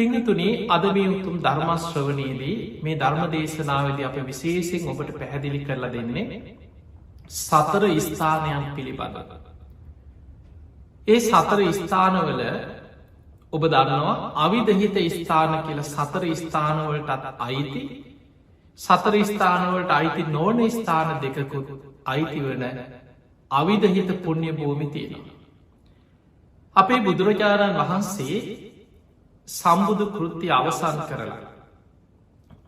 පිංහතුනේ අද මේ උතුම් ධර්මශ්‍රවනයේදී මේ ධර්ම දේශනාවදී අප විශේෂයෙන් ඔබට පැහැදිලි කරලා දෙන්නේ සතර ස්ථානයන් පිළිබඳ. ඒ සතර ස්ථානවල ඔබ දන්නවා අවිධහිත ස්ථාන කියල සතර ස්ථානවලටත් අයිති සතර ස්ථානවලට අයිති නෝන ස්ථාන දෙකකුත් අයිතිවන අවිධහිත පුුණ්‍ය භූමි තියෙනවා. අපේ බුදුරජාණන් වහන්සේ සම්බුදු කෘති අවසන් කරලා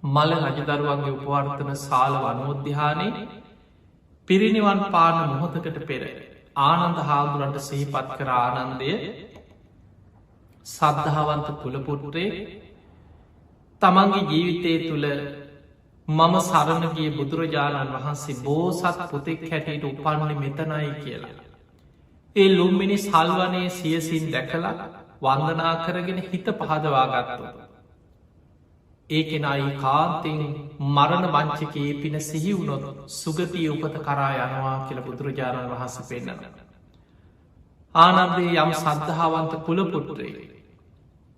මල රජදරුවන්ගේ උපවර්තන සාල වනෝද්‍යානයේ පිරිනිවන් පාන මොහොතකට පෙර ආනන්ද හාමුදුරන්ට සිහිපත් කර ආනන්දය සද්ධාවන්ත කුලපුට්‍රේ තමන්ගේ ජීවිතය තුළ මම සරණගේ බුදුරජාණන් වහන්සේ බෝසත් පුතෙක් හැටියට උපන්නේ මෙතනයි කියලා. ඒ ලුම්මිනි සල්වනයේ සියසින් දැකලා වන්දනා කරගෙන හිත පහදවා ගත්තු. ඒකෙනයි කාන්තෙන් මරණ මංචකයේ පින සිහිවුණොත් සුගතිය උපත කරා යනවා කියල බුදුරජාණන් වහස පෙන්න්නන. ආනන්දේ යම් සද්ධාවන්ත කුලපුට්ටරේ.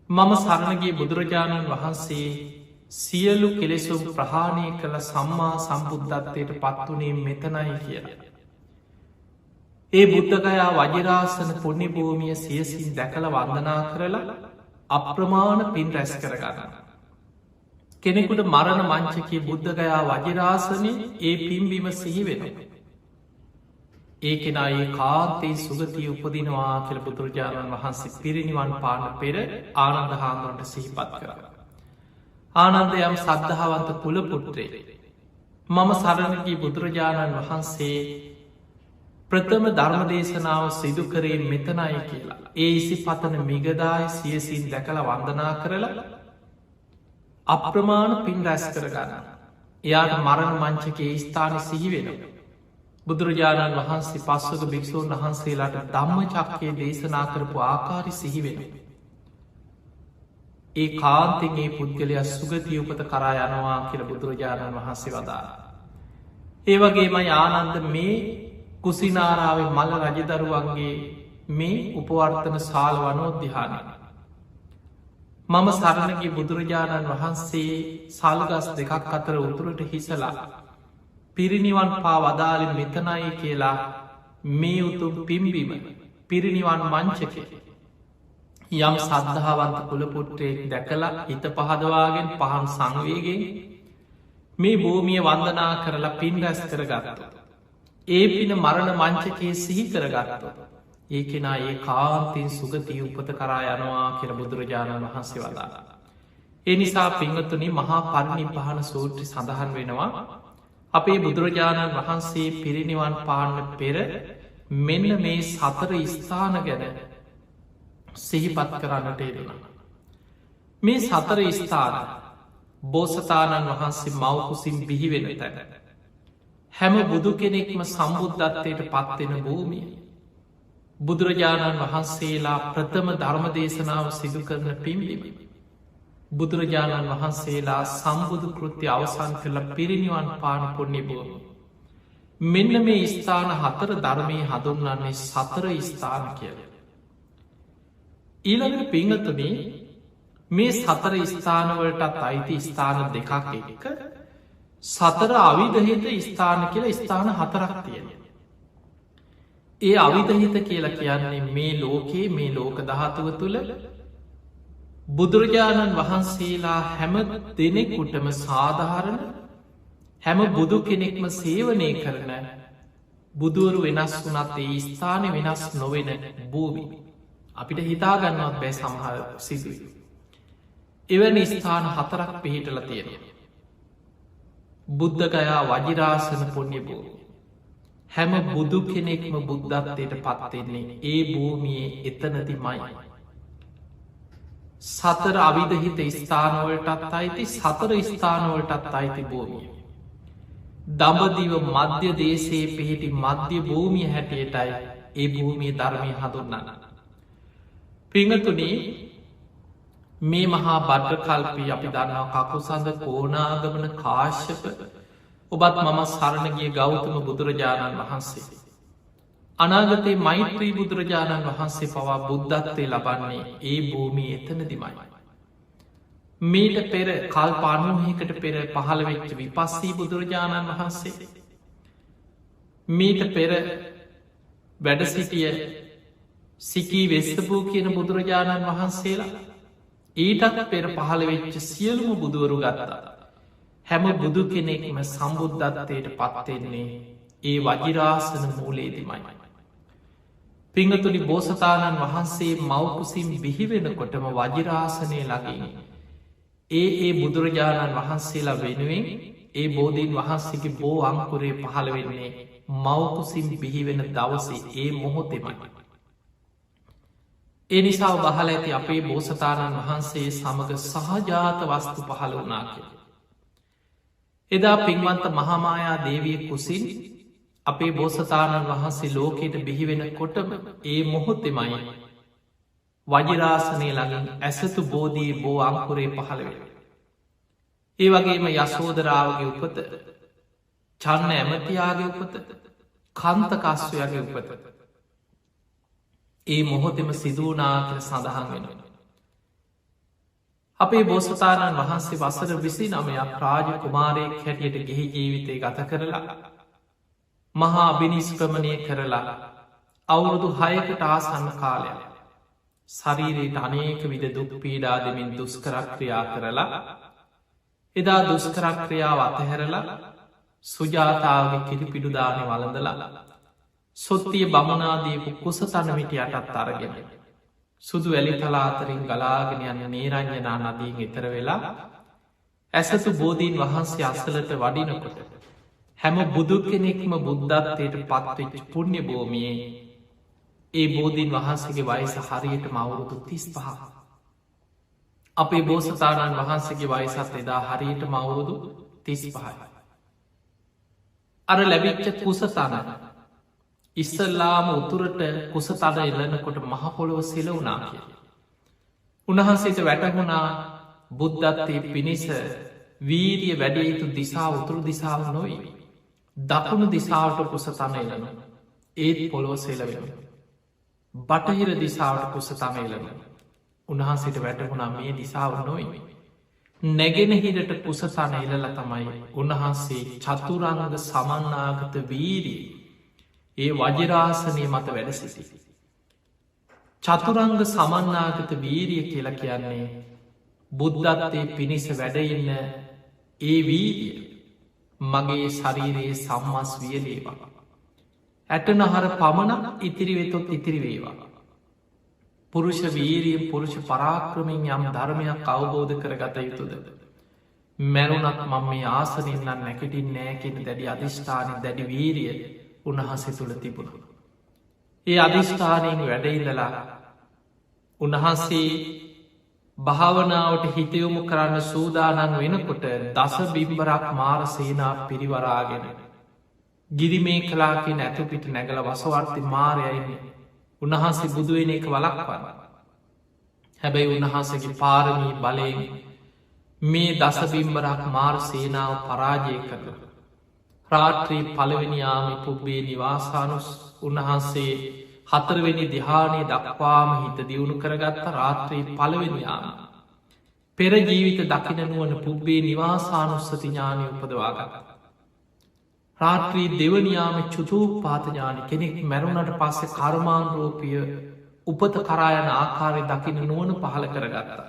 මම සරණගේ බුදුරජාණන් වහන්සේ සියලු කෙලෙසුම් ප්‍රහාණය කළ සම්මා සම්බුද්ධත්වයට පත්වනේ මෙතනයි කියලා. ඒ බුද්ධගයා වජරාසන පුුණ්‍ය භූමිය සියසින් දැකළ වන්දනා කරලා අප්‍රමාණ පින් රැස් කරගන්න. කෙනෙකුට මරණ මංචකී බුද්ධගයා වජරාසනය ඒ පින්බීම සිහිවෙන. ඒකෙනයි කාන්තේ සුගතිය උපදිනවා කියල බුදුරජාණන් වහන්සේ පිරිනිවන් පාන පෙර ආනන්ද හාමුදුරන්ට සිහිපත් කර. ආනන්දයම් සද්ධාවන්ත කුලපුට්‍රේ. මම සරණගේ බුදුරජාණන් වහන්සේ ප්‍රථම ධර්මදේශනාව සිදු කරේ මෙතනයි කියලා. ඒ ඉසි පතන මිගදායි සියසින් දැකළ වන්දනා කරලා අප්‍රමාණ පින් රැස් කරගන්න. එයාට මරණ මංචකයේ ස්ථාන සිහිවෙන. බුදුරජාණන් වහන්සේ පස්සක භික්‍ෂූන් වහන්සේලාට ධම්ම චක්කය දේශනා කරපු ආකාරි සිහිවෙන. ඒ කාන්තිගේ පුද්ගලයා සුගතිය උපත කරා යනවා කියල බුදුරජාණන් වහන්සේ වදාළ. ඒවගේම ආනන්ද මේ කුසිනාරාවේ මල රජදරුවන්ගේ මේ උපවර්තන සාල වනෝද්‍යානය. මම සරණගේ බුදුරජාණන් වහන්සේ සල්ගස් දෙකක් අතර උතුරට හිසලා පිරිනිවන් පා වදාලින් මෙතනයි කියලා මේ උතුම් පිම්බිම පිරිනිවන් මංචකය යම් සද්ධාවන්ත කුලපුට්ටේ දැකලා හිත පහදවාගෙන් පහන් සංවේගෙන් මේ භූමිය වන්දනා කරලා පින් රැස් කරගත්ත. ඒ පින මරණ මංචකයේ සිහි කරගත්ත. ඒකෙනා ඒ කාන්තින් සුගතිය උපත කරා යනවා කියල බුදුරජාණන් වහන්සේ වදාළ. ඒ නිසා පිංහතුනි මහා පරණි පහන සූත්‍රි සඳහන් වෙනවා. අපේ බුදුරජාණන් වහන්සේ පිරිනිවන් පාන්න පෙර මෙන්න මේ සතර ස්ථාන ගැන සිහිපත් කරන්නට එරෙන. මේ සතර ස්ථාන බෝසතාණන් වහන්සේ මවකුසින් බිහිවෙන තැන. හැම බුදු කෙනෙක්ම සම්බුද්ධත්වයට පත්වෙන භූමිය. බුදුරජාණන් වහන්සේලා ප්‍රථම ධර්මදේශනාව සිදු කරන පිම්බිම. බුදුරජාණන් වහන්සේලා සම්බුදු කෘති අවසන් කරල පිරිනිවන් පාන පුුණ්‍ය බෝම. මෙන්න මේ ස්ථාන හතර ධර්මය හඳුන්වන්නේ සතර ස්ථාන කියල. ඊළඟට පිංහතුනේ මේ සතර ස්ථානවලටත් අයිති ස්ථාන දෙකක් එක සතර අවිධහිත ස්ථාන කියල ස්ථාන හතරක් තියෙන. ඒ අවිධහිත කියලා කියන්නේ මේ ලෝකයේ මේ ලෝක දහතුව තුළ බුදුරජාණන් වහන්සේලා හැම දෙනෙකුටම සාධාරණ හැම බුදු කෙනෙක්ම සේවනය කරන බුදුවරු වෙනස් වනත් ඒ ස්ථානය වෙනස් නොවෙන භූමි. අපිට හිතාගන්නවත් බෑ සමහර සිදුවී. එවැනි ස්ථාන හතරක් පිහිටල තියෙනවා. බුද්ධගයා වජිරාසන පුුණ්‍ය භූමි. හැම බුදු කෙනෙක්ම බුද්ධත්වයට පත්වෙන්නේ ඒ භූමියයේ එතනති මයි. සතර අවිධහිත ස්ථානවලටත් අයිති සතර ස්ථානවලටත් අයිති භූමිය. දඹදිව මධ්‍ය දේශයේ පිහිටි මධ්‍ය භූමිය හැටියටයි ඒ භූමිය ධර්මය හඳුන්නන්න. පිංහතුනේ මේ මහා බඩ්ඩකල්පී අපි දන්නවා කකුසඳ කෝනාගමන කාශ්‍යප ඔබත් මම සරණගිය ගෞතම බුදුරජාණන් වහන්සේ. අනාගතයේ මෛත්‍රී බුදුරජාණන් වහන්සේ පවා බුද්ධත්වය ලබන්නේ ඒ භූමී එතන දිමයි. මීට පෙර කල් පානුවහකට පෙර පහළ වෙච්ච විපස්සී බුදුරජාණන් වහන්සේ මීට පෙර වැඩ සිටිය සිකී වෙස්සපූ කියන බුදුරජාණන් වහන්සේලා ඊටත් පෙර පහළ වෙච්ච සියලුම බුදුවරු ගත්තා හැම බුදු කෙනෙක්ම සම්බුද්ධත්වයට පත්වෙන්නේ ඒ වජිරාසන මූලේදිමයි. පිංහතුනි බෝසතාණන් වහන්සේ මවකුසින් බිහිවෙනකොටම වජිරාසනය ලගින් ඒ බුදුරජාණන් වහන්සේලා වෙනුවෙන් ඒ බෝධීන් වහන්සේගේ බෝ අංකුරේ පහළ වෙන්නේ මවකුසින් බිහිවෙන දවසේ ඒ මොහොතෙමයි. ඒ නිසා බහල ඇති අපේ බෝසතාණන් වහන්සේ සමඟ සහජාත වස්තු පහළ වනා කිය. එදා පින්වන්ත මහාමායා දේවිය කුසින් අපේ බෝසතාණන් වහන්සේ ලෝකයට බිහිවෙන කොටම ඒ මොහොත්තෙමයි වජිරාසනය ළඟින් ඇසතු බෝධී බෝ අංකුරේ පහළවෙන. ඒ වගේම යසෝදරාවගේ උපත චන්න ඇමතියාගේ උපත කන්තකස්වයගේ උපත ඒ මොහොතෙම සිදුවනාතර සඳහන් වෙන. අපේ බෝසතාණන් වහන්සේ වසර 29ක් රාජ කුමාරයෙක් හැටියට ගෙහි ජීවිතය ගත කරලා මහා අභිනිස්ක්‍රමණය කරලා අවුරුදු 6කට ආසන්න කාලයක් ශරීරයට අනේක විද දුක් පීඩා දෙමින් දුස්කරක්‍රියා කරලා එදා දුස්කරක්‍රියාව අතහැරලා සුජාතාවගේ කිරිපිඩුදානය වලඳලා සොත්තිය බමනාදීපු කුස තනමිට යටත් අරගෙන සුදු වැලි තලාතරින් ගලාගෙන යන්න නේරංජනා නදීන් එතර වෙලා ඇසතු බෝධීන් වහන්සේ අසලට වඩිනකොට හැම බුදු කෙනෙක්ම බුද්ධත්වයට පත්වෙච්ච පුුණ්‍ය භූමියයේ ඒ බෝධීන් වහන්සේගේ වයස හරියට මවුරුදු 35. අපේ බෝසතාණන් වහන්සේගේ වයසත් එදා හරියට මවුරුදු 35. අර ලැබිච්ච කුසතන ඉස්සල්ලාම උතුරට කුසතන එල්ලනකොට මහපොළොව සෙලවුනා කිය. උන්වහන්සේට වැටහුණා බුද්ධත්වයේ පිණිස වීරිය වැඩිය යුතු දිසා උතුරු දිසාව නොයි. දකුණු දිසාවට කුසතන එලනු ඒත් පොළොව සෙලවෙන. බටහිර දිසාවට කුසතම එලන. උන්වහන්සේට වැටහුණා මේ දිසාව නොයි. නැගෙනහිරට කුසතන එලල තමයි උන්වහන්සේ චතුරංග සමන්නාගත වීරී ඒ වජිරාසනය මත වැඩ සිසි. චතුරංග සමන්නාගත වීරිය කියල කියන්නේ බුද්ධත්වයේ පිණිස වැඩඉන්න ඒ වීරිය මගේ ශරීරයේ සම්මස් වියලේවා. ඇටනහර පමණක් ඉතිරිවෙතොත් ඉතිරිවේවා. පුරුෂ වීරියෙන් පුරුෂ පරාක්‍රමෙන් යම් ධර්මයක් අවබෝධ කරගත යුතුද. මැරුණත් මම මේ ආසනින්න්න නැකටින් නෑකෙන දැඩි අධිෂ්ඨානය දැඩි වීරිය උන්වහන්සේ තුළ තිබුණ. ඒ අධිෂ්ඨානයෙන් වැඩඉල්ලලා උන්වහන්සේ භාවනාවට හිතයොමු කරන්න සූදානන් වෙනකොට දස බිම්බරක් මාර සේනා පිරිවරාගෙන ගිරිමේ කලාකින් ඇතුපිට නැගල වසවර්ති මාරයයින්නේ උන්වහන්සේ බුදුවෙන එක වලක්වන්න. හැබැයි උන්වහන්සගේ පාරමී බලයෙන් මේ දසබිම්බරක් මාර් සේනාව පරාජය කරල. රාත්‍රී පළවෙනියාම පුබ්බේ නිවාසානුස් උන්වහන්සේ හතරවෙනි දිහානේ දක්වාම හිත දියුණු කරගත්ත රාත්‍රී පළවෙනියාම. පෙර ජීවිත දකිනනුවන පුබ්බේ නිවාසානුස්සති ඥානය උපදවාගත. රාත්‍රී දෙවනියාම චුතූපාතඥාන කෙනෙක් මැරුණට පස්සේ කර්මාන්රෝපිය උපත කරායන ආකාරය දකින නුවන පහළ කරගත්තා.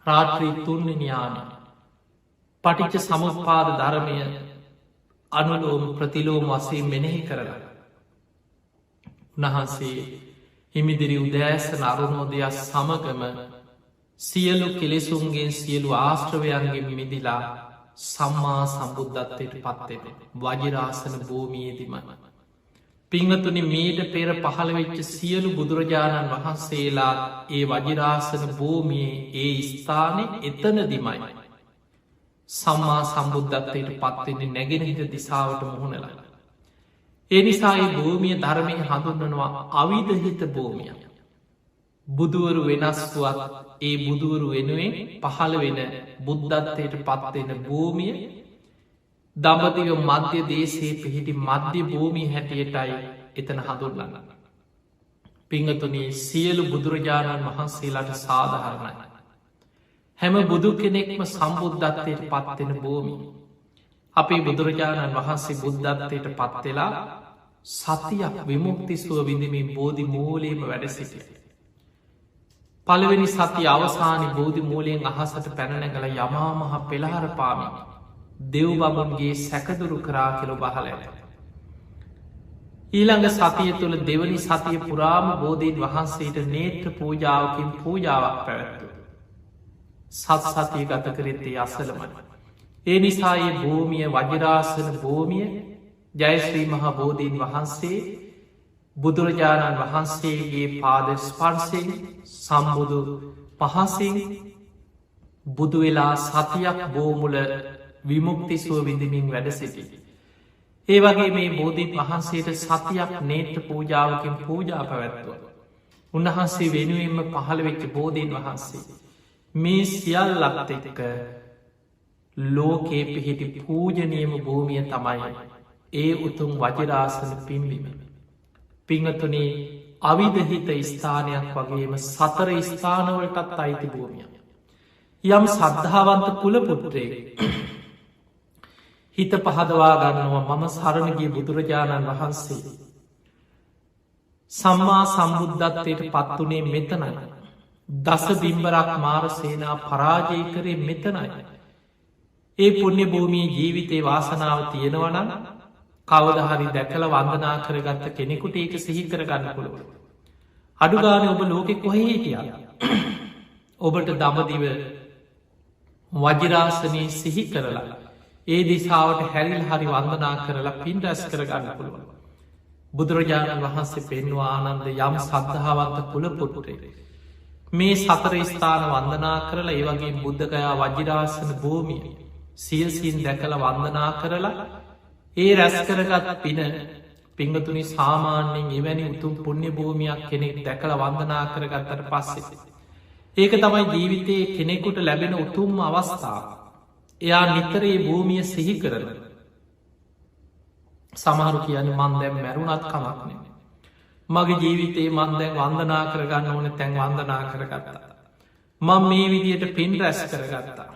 රාත්‍රී තුන්නිඥාන පටිච්ච සමුපාද ධර්මය අනුලෝම ප්‍රතිලෝම වසේ මෙනෙහි කරලා. උන්වහන්සේ හිමිදිරි උදෑසන අරුණෝදයක් සමගම සියලු කෙලෙසුන්ගේ සියලු ආශ්‍රවයන්ගේ මිදිලා සම්මා සම්බුද්ධත්වයට පත්වෙන වජිරාසන භූමියේදිම. පිංහතුනි මීට පෙර පහළවෙච්ච සියලු බුදුරජාණන් වහන්සේලා ඒ වජිරාසන භූමියයේ ඒ ස්ථානය එතන දිමයි. සම්මා සම්බුද්ධත්වයට පත්වෙන්නේ නැගෙනහිට දිසාවට මුහුණලා. ඒ නිසායි භූමිය ධර්මය හඳුන්වනවා අවිධහිත භූමිය. බුදුවරු වෙනස්තුවත් ඒ බුදුවරු වෙනුවෙන් පහළ වෙන බුද්ධත්වයට පත්වෙන භූමිය දඹදිව මධ්‍ය දේශයේ පිහිටි මධ්‍ය භූමී හැටියටයි එතන හඳුන්ලන්න. පිංහතුනේ සියලු බුදුරජාණන් වහන්සේලාට සාධහරණයි. හැම බුදු කෙනෙක්ම සම්බුද්ධත්වයට පත්වෙන භූමි. අපේ බුදුරජාණන් වහන්සේ බුද්ධත්වයට පත්වෙලා සතියක් විමුක්තිස්ුව විඳමින් බෝධි මූලයම වැඩ සිටිය. පළවෙනි සති අවසානි බෝධි මූලයෙන් අහසට පැනනැගල යමාමහ පෙළහර පාමි දෙව් බබුන්ගේ සැකදුරු කරා කෙළො බහලට. ඊළඟ සතිය තුළ දෙවනි සතිය පුරාම බෝධීන් වහන්සේට නේත්‍ර පූජාවකින් පූජාවක් පැවැත්තු. සත් සතිය ගත කරෙත්තේ අසලමයි. ඒ නිසා ඒ භූමිය වජරාසන භූමිය ජයශ්‍රී මහා බෝධීන් වහන්සේ බුදුරජාණන් වහන්සේගේ පාද ස්පර්සෙන් සම්බුදු පහසින් බුදුවෙලා සතියක් බෝමුල විමුක්තිස්ුව විඳමින් වැඩ සිටි. ඒ වගේ මේ බෝධීන් වහන්සේට සතියක් නේත්‍ර පූජාවකින් පූජා පැවැත්තුව. උන්වහන්සේ වෙනුවෙන්ම පහළ වෙච්ච බෝධීන් වහන්සේ. මේ සියල්ලත් එක්ක ලෝකයේ පිහිටි පූජනයම භූමිය තමයි ඒ උතුම් වජරාසන පිම්බිම. පිංහතුනේ අවිධහිත ස්ථානයක් වගේම සතර ස්ථානවලටත් අයිති භූමිය. යම් සද්ධාවන්ත කුලපුත්‍රේ හිත පහදවා ගන්නවා මම සරණගේ බුදුරජාණන් වහන්සේ. සම්මා සම්බුද්ධත්වයට පත්වනේ මෙතනයි. දස බිම්බරක් මාරසේනා පරාජය කරේ මෙතනයි. ඒ පුුණ්‍ය භූමී ජීවිතේ වාසනාව තියෙනවනම් කවදහරි දැකල වන්දනා කරගත්ත කෙනෙකුට ඒක සිහි කරගන්න පුළුව. අඩුගාන ඔබ ලෝකෙ කොහේ හිටිය. ඔබට දමදිව වජරාසනය සිහි කරලා ඒ දිසාාවට හැරිල් හරි වන්දනා කරලා පින් රැස් කරගන්න පුළුව. බුදුරජාණන් වහන්සේ පෙන්වා ආනන්ද යම් සද්ධාවන්ත කුලපොටුරේ. මේ සතර ස්ථාන වන්දනා කරලා ඒවගේ බුද්ධගයා වජිරාසන භූමිය සියසින් දැකළ වන්දනා කරලා ඒ රැස් කරගත් පින පිංගතුනි සාමාන්‍යෙන් එවැනි උතුම් පුුණ්‍ය භූමියක් කෙනෙක් දැකළ වන්දනා කරගත්තට පස්සේ. ඒක තමයි ජීවිතයේ කෙනෙකුට ලැබෙන උතුම්ම අවස්ථාව. එයා නිතරේ භූමිය සිහි කරන. සමහරු කියන මන් දැම් මැරුණත් කමක්නේ. මගේ ජීවිතයේ මන්දැන් වන්දනා කරගන්න ඕන තැන් වන්දනා කරගත්තා. මං මේ විදියට පින් රැස් කරගත්තා.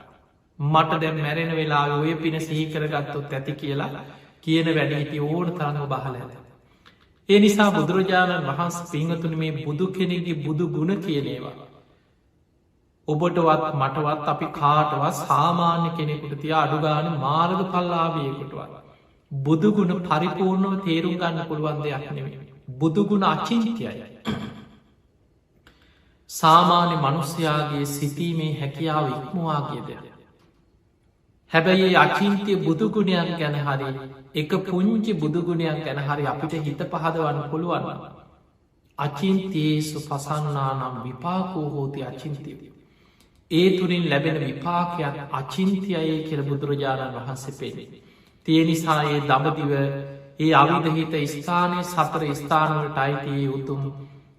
මට දැම් මැරෙන වෙලා ඔය පින සිහි කරගත්තොත් ඇති කියලා කියන වැඩිහිටි ඕන තරන්න බහල ඇත. ඒ නිසා බුදුරජාණන් වහන්ස පිංහතුන මේ බුදු කෙනෙගේ බුදු ගුණ කියනේවා. ඔබටවත් මටවත් අපි කාටවත් සාමාන්‍ය කෙනෙකුට තිය අඩුගාන මාර්ග පල්ලාවියකුටවත්. බුදුගුණ පරිපූර්ණව තේරුම් ගන්න පුළුවන් දෙයක් නෙවේ. බුදුගුණ අචින්තියයි. සාමාන්‍ය මනුස්්‍යයාගේ සිතීමේ හැකියාව ඉක්මවාගේ දෙයක්. හැබැයි අචින්තිය බුදුගුණයක් ගැන හරි එක පුංචි බුදුගුණයක් ගැන හරි අපිට හිත පහදවන්න පුළුවන්. අචින්තයේසු පසන්නා නම් විපාකෝ හෝති අචින්තිය. ඒ තුරින් ලැබෙන විපාකයක් අචින්තියයේ කියල බුදුරජාණන් වහන්සේ පෙනේ. තිය නිසායේ දඹදිව ඒ අවිධහිත ස්ථානය සතර ස්ථානවට අයිතියේ උතුම්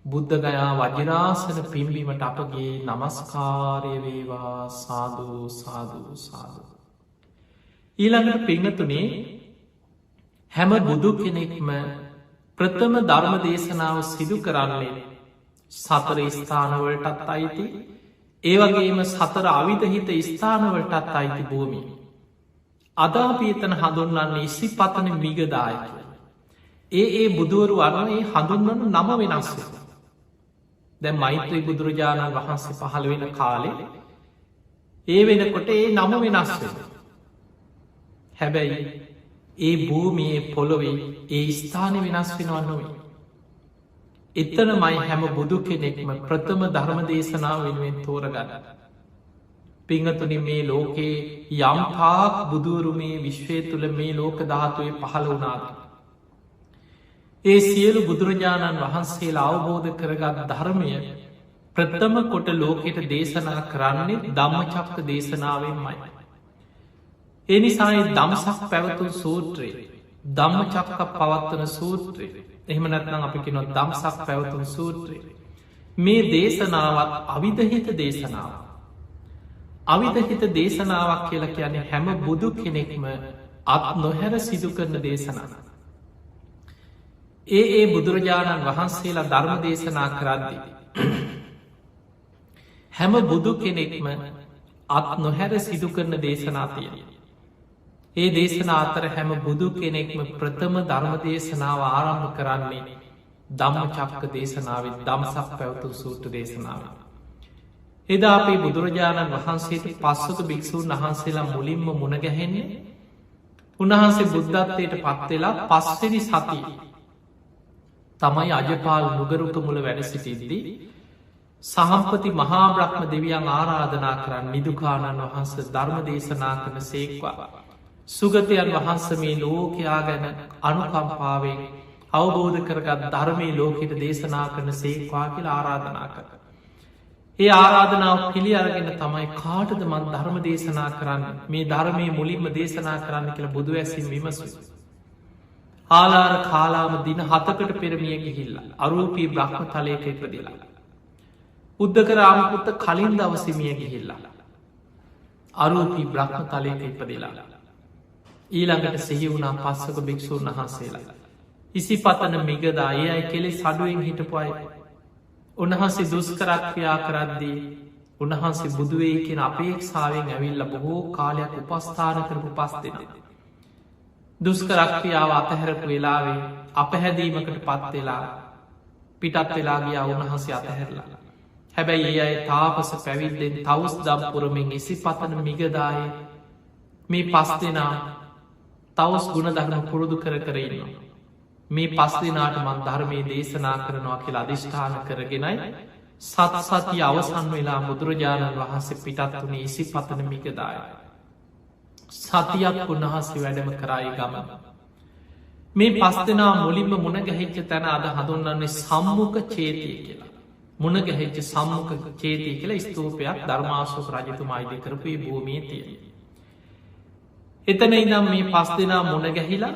බුද්ධගයා වජරාසන පිම්බීමට අපගේ නමස්කාරය වේවා සාධූ සාධූ සාධූ. ඊළඟට පිංහතුනේ හැම බුදු කෙනෙක්ම ප්‍රථම ධර්ම දේශනාව සිදු කරන්නේ සතර ස්ථානවලටත් අයිති ඒවගේම සතර අවිධහිත ස්ථානවලටත් අයිති භූමිය. අදාපීතන හඳුන්වන්නේ ඉසි පතන මිගදායක. ඒ බුදුවරු අරනේ හඳුන්වනු නම වෙනස්. දැ මෛත්‍රී බුදුරජාණන් වහන්සේ පහළ වෙන කාලේ ඒ වෙනකොට ඒ නම වෙනස් වෙන. හැබැයි ඒ භූමියයේ පොළොවේ ඒ ස්ථාන වෙනස් වෙනවන්නොවේ. එතන මයි හැම බුදු කෙනෙක්ම ප්‍රථම ධර්ම දේශනාව වෙනුවෙන් තෝරගන්න. පිංහතුනි මේ ලෝකයේ යම්පාක් බුදුවරු මේ විශ්වය තුළ මේ ලෝක ධාතුවේ පහළ වනාද. ඒ සියලු බුදුරජාණන් වහන්සේලා අවබෝධ කරගත් ධර්මය ප්‍රථම කොට ලෝකෙට දේශනා කරන්නේ ධම්මචක්ක දේශනාවෙන් මයි. එනිසායි දම්සක් පැවතුන් සූත්‍රයේ ධම්මචක්ක පවත්වන සූත්‍රයේ එහෙම නැත්නම් අපි කිනොත් දම්සක් පැවතුන් සූත්‍රයේ මේ දේශනාවත් අවිධහිත දේශනාව. අවිධහිත දේශනාවක් කියලා කියන්නේ හැම බුදු කෙනෙක්ම අත් නොහැර සිදු කරන දේශනාව. ඒ බුදුරජාණන් වහන්සේලා ධර්ම දේශනා කරද්දී. හැම බුදු කෙනෙක්ම අත් නොහැර සිදු කරන දේශනාතිය. ඒ දේශනා අතර හැම බුදු කෙනෙක්ම ප්‍රථම ධර්ම දේශනාව ආරම්භ කරන්නේ ධම්ම චක්ක දේශනාවත් දම්සක් පැවතු සූට්‍ර දේශනාව. එදා අපේ බුදුරජාණන් වහන්සේට පස්සක භික්‍ෂූන් වහන්සේලා මුලින්ම මුණගැහෙන්නේ උන්වහන්සේ බුද්ධත්වයට පත්වෙලා පස්සෙදි සතිය තමයි අජපාල් නුගරුක මුල වැඩ සිටිද්දී සහම්පති මහා බ්‍රහ්ම දෙවියන් ආරාධනා කරන්න නිදුකාණන් වහන්ස ධර්ම දේශනා කරන සේක්වා. සුගතයන් වහන්ස මේ ලෝකයා ගැන අනුකම්පාවෙන් අවබෝධ කරගත් ධර්මය ලෝකෙට දේශනා කරන සේක්වා කියලා ආරාධනා කර. ඒ ආරාධනාව පිළි අරගෙන තමයි කාටද මන් ධර්ම දේශනා කරන්න මේ ධර්මය මුලින්ම දේශනා කරන්න කියල බුදු ඇසින් විමසු. ආලාර කාලාම දින 7කට පෙරමිය ගිහිල්ල අරූපී බ්‍රහ්ම තලයක ඉපදිලා. උද්දකරාමකුත්ත කලින් දවසමිය ගිහිල්ලා. අරූපී බ්‍රහ්ම තලයක ඉපදිලා. ඊළඟට සිහි වුණා පස්සක භික්‍ෂූන් වහන්සේලා. ඉසි පතන මිගදා ඒ අයි කෙලෙ සඩුවෙන් හිටපුයි. උන්වහන්සේ දුස්කරක්්‍රියා කරද්දී උන්වහන්සේ බුදුවේ කියෙන අපේක්ෂාවෙන් ඇවිල්ල බොහෝ කාලයක් උපස්ථාන කරපු පස්තිෙන. දුස්කරක්්‍රියාව අතහැරපු වෙලාවේ අපහැදීමකට පත්වෙලා පිටත් වෙලාගිය උන්වහන්සේ අතහැරලා. හැබැයි ඒ අයි තාපස පැවිල්ලෙන් තවස් දම්පුරමින් ඉසි පතන මිගදාය මේ පස් දෙනා තවස් ගුණදහන පුරුදු කරඉන්නවා. මේ පස් දෙනාට මන් ධර්මය දේශනා කරනවා කියලා අධිෂ්ඨාන කරගෙනයි සති අවසන් වෙලා බුදුරජාණන් වහන්සේ පිටත් වුණේ ඉසි පතන මිගදාය. සතියක් උන්වහන්සේ වැඩම කරයි ගම. මේ පස් දෙනා මුලින්ම මුණගැහිච්ච තැන අද හඳුන්න්නේ සම්මුඛ චේතිය කියලා. මුණගැහිච්ච සම්මුඛ චේතිය කියලා ස්තූපයක් ධර්මාශෝක රජතුමා ඉදි කරපුේ භූමිය තියෙන. එතන ඉදම් මේ පස් දෙනා මුණගැහිලා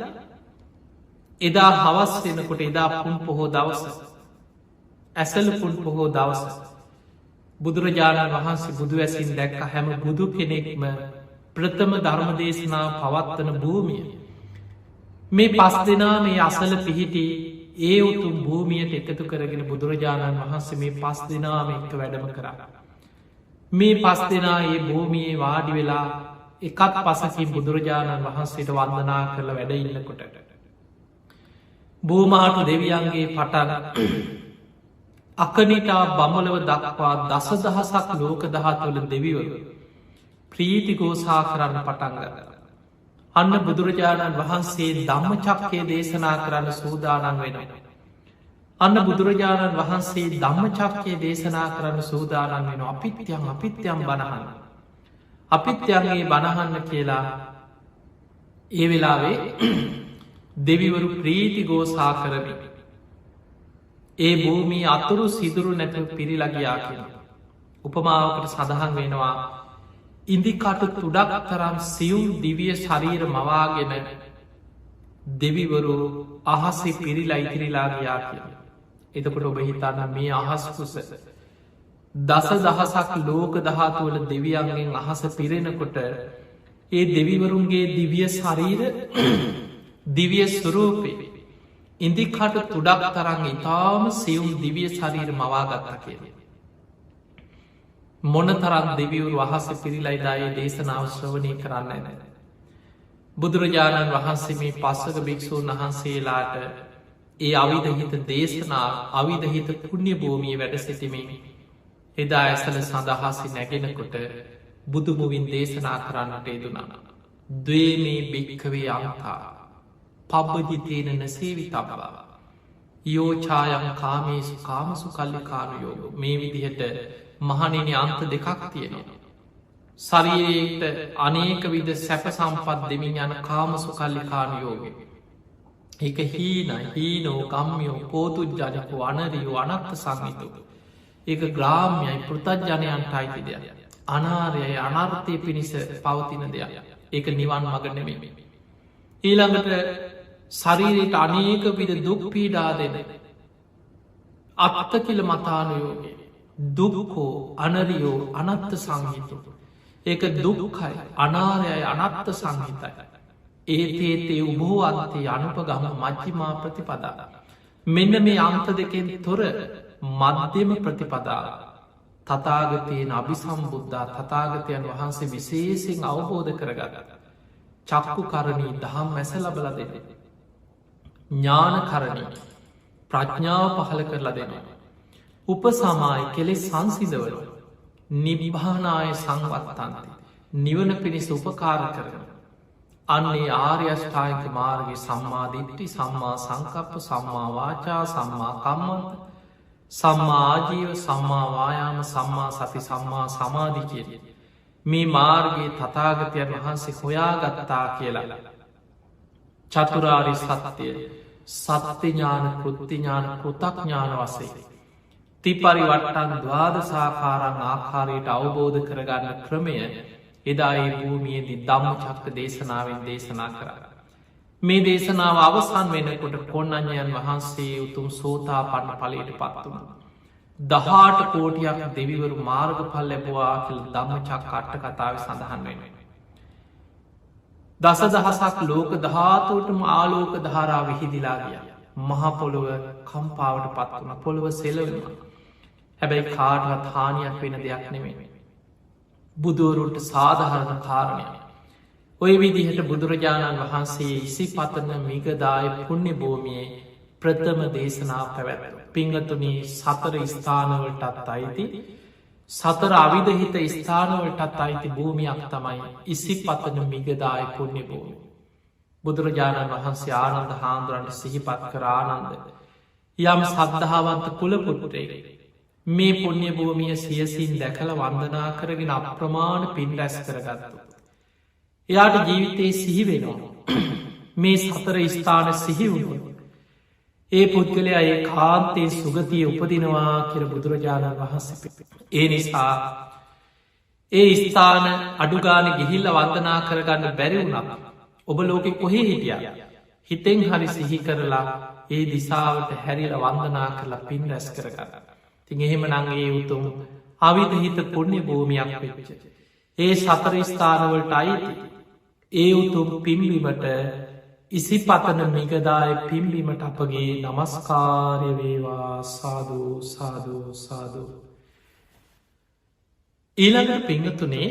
එදා හවස් වෙනකොට එදා පුන් පොහෝ දවස ඇසල පුන් පොහෝ දවස බුදුරජාණන් වහන්සේ බුදු ඇසින් දැක්ක හැම බුදු කෙනෙක්ම ප්‍රථම ධර්ම දේශනා පවත්වන භූමිය. මේ පස් දෙනා මේ අසල පිහිටි ඒ උතුම් භූමියයට එකතු කරගෙන බුදුරජාණන් වහන්සේ මේ පස් දෙනාම එක්ක වැඩම කරා. මේ පස් දෙනා ඒ භූමියයේ වාඩි වෙලා එකත් පසකින් බුදුරජාණන් වහන්සේට වන්දනා කරල වැඩ ඉන්නකොට. භූමාටු දෙවියන්ගේ පටන අකනිටා බමලව දක්වා දස දහසක් ලෝක දහත්වල දෙවිවල ප්‍රීතිගෝසා කරන්න පටන්ගත. අන්න බුදුරජාණන් වහන්සේ ධම්ම චක්කය දේශනා කරන්න සූදානන් වෙනවා. අන්න බුදුරජාණන් වහන්සේ ධම්ම චක්කය දේශනා කරන්න සූදානන් වෙන අපිත්‍යයන් බණහන්න. අපිත්‍යයන්ගේ බණහන්න කියලා ඒ වෙලාවේ දෙවිවරු ප්‍රීතිගෝසා කරමි. ඒ භූමී අතුරු සිදුරු නැතු පිරිලගයා කියෙන. උපමාවකට සඳහන් වෙනවා ඉදිකටු තුඩක් තරම් සියුම් දිවිය ශරීර මවාගෙන දෙවිවරු අහසේ පිරිලා ඉතිරිලාගයා කිය. එතකොට ඔබ හිතන්න මේ අහස්කුස දස දහසක් ලෝක දහතුවල දෙවියන්ගෙන් අහස පිරෙනකොට ඒ දෙවිවරුන්ගේ දිවිය ශරීර දිවිය ස්වරූපේ ඉදිකට තුඩක් තරන් ඉතාම සියුම් දිවිය ශරීර මවාගත්ත කිය. මොන තරන් දෙවියවරු වහස පිරිලයිදායේ දේශනාව ශ්‍රවණය කරන්න නැ. බුදුරජාණන් වහන්සේ මේ පස්සක භික්‍ෂූන් වහන්සේලාට ඒ අවිධහිත දේශනා අවිධහිත පුුණ්‍ය භූමිය වැඩ සිටිමින් එදා ඇසල සඳහාසි නැගෙනකොට බුදුමුවින් දේශනා කරන්නට යෙදුනා. දවේමේ භික්කවේ අංකා පබ්බජිතේන සේවි තබවා. යෝචායම් කාමේසු කාමසු කල්ලි කානුයෝග මේ විදිහට මහනිනි අන්ත දෙකක් තියෙනවා. සරියට අනේක විද සැප සම්පත් දෙමින් යන කාමසු කල්ලි කානුයෝගේ. එක හීන හීනෝ ගම්යෝ පෝතුජ්ජනකු අනරියෝ අනත්ත සංහිතු. ඒක ග්‍රාම්යයි පෘතජ්ජනයන්ට අයිති දෙයක්. අනාරයයි අනර්ථය පිණිස පවතින දෙයක්. ඒක නිවන් මගනෙමේ. ඊළඟට ශරීරයට අනේක විද දුක් පීඩා දෙන අත්ත කියල මතානුයෝගේ දුක්කෝ අනරියෝ අනත්ත සංහිතු. ඒක දුක්කයි අනාරයයි අනත්ත සංහිතයි. ඒතේතේ උබෝ අත්තේ අනුපගම මජ්ජිමා ප්‍රතිපදා. මෙන්න මේ අන්ත දෙකෙන් තොර මධ්‍යම ප්‍රතිපදා තථාගතයන් අභිසම්බුද්ධා තථාගතයන් වහන්සේ විශේෂයෙන් අවබෝධ කරගත චක්කු කරණී දහම් මැස ලබල දෙන ඥාන කරණී ප්‍රඥාව පහළ කරලා දෙනවා උපසමාය කෙලෙස් සංසිදවල නිබ්භානාය සංවත්තන්ති නිවන පිණිස උපකාර කරන අන්නේ ආර්යෂ්ඨායික මාර්ගය සම්මාධිට්ටි සම්මා සංකප්ප සම්මා වාචා සම්මා කම්මන්ත සම්මා ආජීව සම්මා වායාම සම්මා සති සම්මා සමාධි කියන මේ මාර්ගයේ තථාගතයන් වහන්සේ හොයාගත්තා කියලා චතුරාරි සත්‍යය සත්‍ය ඥාන කෘත්ති ඥාන කෘතඥාන වශයෙන් තිපරිවට්ටන් ද්වාදසාකාරං ආකාරයට අවබෝධ කරගන්න ක්‍රමය එදා ඒ භූමියේදී ධම්මචක්ක දේශනාවෙන් දේශනා කරා. මේ දේශනාව අවසන් වෙනකොට කොණ්ණඤ්ඤයන් වහන්සේ උතුම් සෝතාපන්න ඵලයට පත් වුණා. 18 කෝටියක් දෙවිවරු මාර්ගඵල ලැබුවා කියලා ධම්මචක්ක අට කතාවේ සඳහන් වෙනවා. දසදහසක් ලෝක ධාතුවටම ආලෝක ධාරා විහිදිලා ගියා. මහ පොළොව කම්පාවට පත් වුණා. පොළොව සෙලවෙනවා. හැබැයි කාටවත් හානියක් වෙන දෙයක් නෙමෙයි. බුදුවරුන්ට සාධහරණ කාරණය. ඔය විදිහට බුදුරජාණන් වහන්සේ ඉසිපතන මිගදාය පුුණ්‍ය භූමියයේ ප්‍රථම දේශනා පැවැත්. පිංගතුනී සතර ස්ථානවලටත් අයිති සතර අවිධහිත ස්ථානවලටත් අයිති භූමියක් තමයි ඉසිපතන මිගදාය පුුණ්‍ය භූමි. බුදුරජාණන් වහන්සේ ආනන්ද හාමුදුරන්ට සිහිපත් කර ආනන්ද යම් සද්ධාවන්ත කුලපුට්ටේ මේ පුුණ්‍ය භූමිය සියසින් දැකළ වන්දනා කරගෙන අප්‍රමාණ පින් රැස් කරගත්තු. එයාට ජීවිතයේ සිහිවෙනවා. මේ සතර ස්ථාන සිහිවුණු. ඒ පුද්ගලය ඒ කාන්තේ සුගතිය උපදිනවා කියර බුදුරජාණන් වහන්සේ. ඒ නිසා ඒ ස්ථාන අඩුගාන ගිහිල්ල වන්දනා කරගන්න බැරි වුණක්. ඔබ ලෝකෙ කොහේ හිටිය. හිතෙන් හරි සිහි කරලා ඒ දිසාවට හැරිල වන්දනා කරලා පින් රැස් කරගන්න. තින් එහෙම නංගේ උතුම් අවිධහිත පුුණ්‍ය භූමියක් වෙච්ච. ඒ සතර ස්ථානවලට අයිති ඒ උතුම් පිම්බිමට ඉසිපතන මිගදාය පිම්බිමට අපගේ නමස්කාරය වේවා සාධූ සාධූ සාධූ. ඊළඟට පිංගතුනේ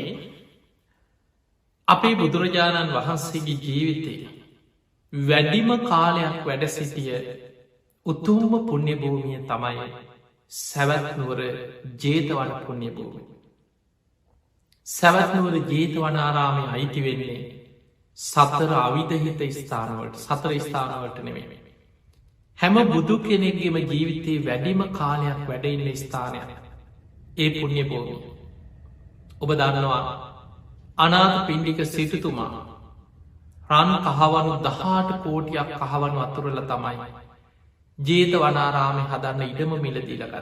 අපේ බුදුරජාණන් වහන්සේගේ ජීවිතය වැඩිම කාලයක් වැඩ සිටිය උතුම්ම පුුණ්‍ය භූමිය තමයි සැවැත්නුවර ජේතවන පුුණ්‍ය භූමි. සැවැත්නුවර ජේතවනාරාමය අයිති වෙන්නේ සතර අවිධහිත ස්ථානවලට සතර ස්ථානවලට නෙමේ. හැම බුදු කෙනෙක්ගේම ජීවිතයේ වැඩිම කාලයක් වැඩඉන්න ස්ථානයක් ඒ පුුණ්‍ය භූමිය. ඔබ දන්නවා අනාථ පිණ්ඩික සිටුතුමා රන් කහවනු 18 කෝටියක් කහවනු අතුරල තමයි ජේත වනාරාමය හදන්න ඉඩම මිලදීලගත්.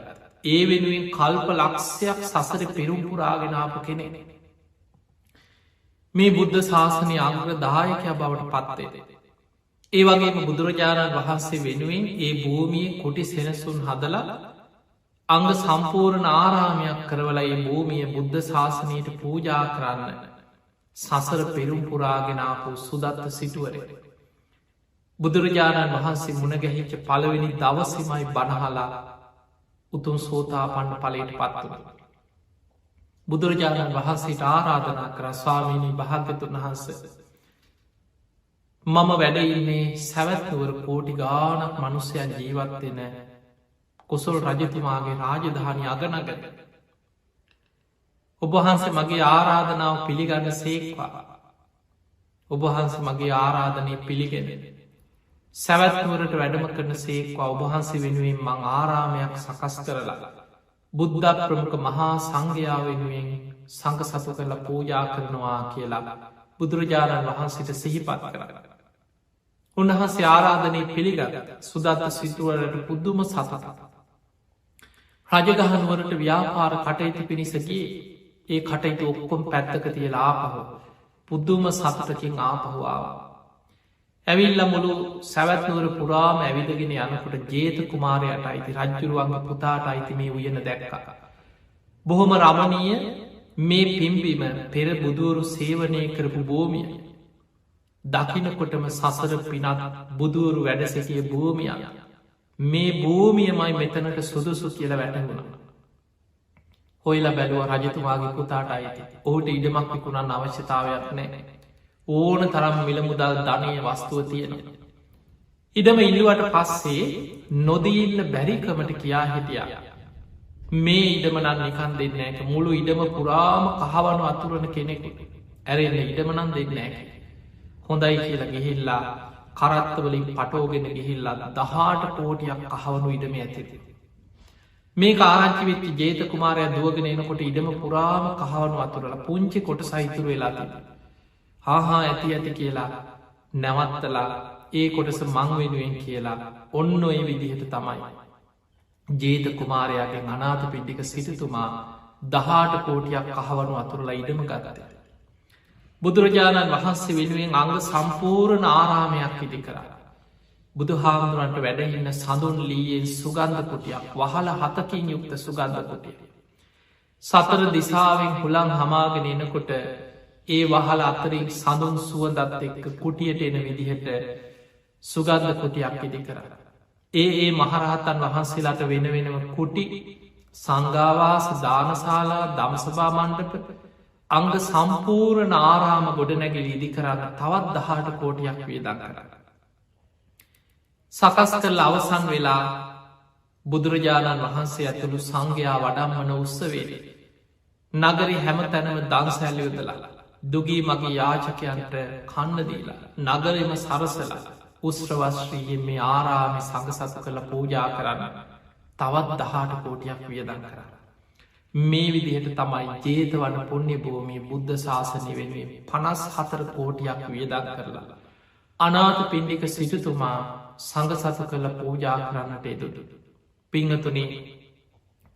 ඒ වෙනුවෙන් කල්ප ලක්ෂයක් සසර පෙරුම්පුරාගෙනාපු කෙනෙ. මේ බුද්ධ ශාසනය අංග්‍ර දායකය බවට පත්වේ. ඒ වගේම බුදුරජාණන් වහන්සේ වෙනුවෙන් ඒ භූමිය කුටි සෙනසුන් හදලා අංග සම්පූර්ණ ආරාමයක් කරවල ඒ භූමිය බුද්ධ ශාසනයට පූජා කරන්න සසර පෙරුම්පුරාගෙනාපු සුදත්ත සිටුවරේ. බුදුරජාණන් වහන්සේ මුණගැහිච්ච පළවෙනි දවසමයි බණහලා උතුම් සෝතාපන්න ඵලයට පත්වන. බුදුරජාණන් වහන්සේට ආරාධනා කර ස්වාමීණී භාග්‍යතුන් වහන්ස මම වැඩඉන්නේ සැවැත්නුවර කෝටි ගානක් මනුස්්‍යයන් ජීවත්වෙන කොසොල් රජතුමාගේ රාජධානය අගනගත. ඔබහන්සේ මගේ ආරාධනාව පිළිගන්න සේක්වා. ඔබහන්ස මගේ ආරාධනය පිළිගෙන. සැවැත්නුවරට වැඩම කරන සේක්වා ඔබහන්සේ වෙනුවෙන් මං ආරාමයක් සකස් කරලා. බුද්ධ ප්‍රමුඛ මහා සංඝයා වෙනුවෙන් සංඝ සතු කරලා පූජා කරනවා කියලා බුදුරජාණන් වහන්සේට සිහිපත් කර. උන්වහන්සේ ආරාධනය පිළිගත් සුදත්ත සිතුවලට පුද්දුම සතත. රජගහනුවරට ව්‍යාපාර කටයුතු පිණිසගේ ඒ කටයුතු ඔක්කොම් පැත්තක තියලා ආපහු පුද්දුම සතටකින් ආපහුවාව. ඇවිල්ල මුළු සැවැත්නුවර පුරාම ඇවිදගෙන යනකොට ජේත කුමාරයට අයිති රජ්ජුරුවන්ගේ පුතාට අයිති මේ උයන දැක්ක. බොහොම රමණීය මේ පිම්බිම පෙර බුදුවරු සේවනය කරපු භූමිය. දකිනකොටම සසර පිනත් බුදුවරු වැඩසැකිය භූමිය. මේ භූමියමයි මෙතනට සුදුසු කියල වැටගුණ. හොයිලා බැලුව රජතුමාගේ පුතාට අයිති ඔහුට ඉඩමක් විකුණන් අවශ්‍යතාවයක් නෑ ඕන තරම් මිල මුදල් ධනය වස්තුව තියෙනවා. ඉඩම ඉල්ලුවට පස්සේ නොදීන්න බැරිකමට කියා හිටියා. මේ ඉඩමනන් නිකන් දෙන්න ඇක මුළු ඉඩම පුරාම කහවනු අතුරන කෙනෙකු ඇරෙන්න ඉඩමනන් දෙන්න ඇක. හොඳයි කියලා ගිහිල්ලා කරත්තවලින් පටෝගෙන ගිහිල්ලා 18 කෝටියක් කහවනු ඉඩම ඇතිද. මේ ආරංචි වෙච්චි ජේත කුමාරය දුවගෙන එනකොට ඉඩම පුරාම කහවනු අතුරල පුංචි කොට සහිතුරු වෙලා තිබ. හාහා ඇති ඇති කියලා නැවත්තලා ඒ කොටස මං වෙනුවෙන් කියලා ඔන්න ඔය විදිහට තමයි. ජේත කුමාරයාගේ අනාත පිඩික සිටතුමා 18 කෝටියක් කහවනු අතුරලා ඉඩම ගත්තය. බුදුරජාණන් වහන්සේ වෙනුවෙන් අංග සම්පූර්ණ ආරාමයක් ඉදි කරා. බුදු හාමුදුරන්ට වැඩඉන්න සඳුන් ලීයෙන් සුගන්ධ කුටියක් වහල 7කින් යුක්ත සුගන්ධ කුටිය. සතර දිසාවෙන් හුළං හමාගෙන එනකොට ඒ වහල අතරින් සඳුන් සුවදත් එක්ක කුටියට එන විදිහට සුගන්ධ කුටියක් ඉදි කර. ඒ මහරහතන් වහන්සේලාට වෙන වෙනම කුටි සංගාවාස දානශාලා දම්සභා මණ්ඩප අංග සම්පූර්ණ ආරාම ගොඩනැගිලි ඉදි කරන්න තවත් 18 කෝටියක් වියදන් කර. සකස් කරල අවසන් වෙලා බුදුරජාණන් වහන්සේ ඇතුළු සංඝයා වඩම්මන උත්සවේද. නගරි හැම තැනම දන්සැල්ලියුදලා දුගී මගේ යාචකයන්ට කන්න දීලා නගරම සරසලා උස්ත්‍රවශ්‍රීයෙන් මේ ආරාමි සඟසතු කළ පූජා කරන්න තවත් 18 කෝටියක් වියදන් කර. මේ විදිහට තමයි ජේතවන පුුණ්‍ය භූමී බුද්ධ ශාසනය වෙනුවෙන් 54 කෝටියක් වියදන් කරලා. අනාත පින්ඩික සිටුතුමා සඟසතු කළ පූජා කරන්නට එදුඩු. පිංහතුනේ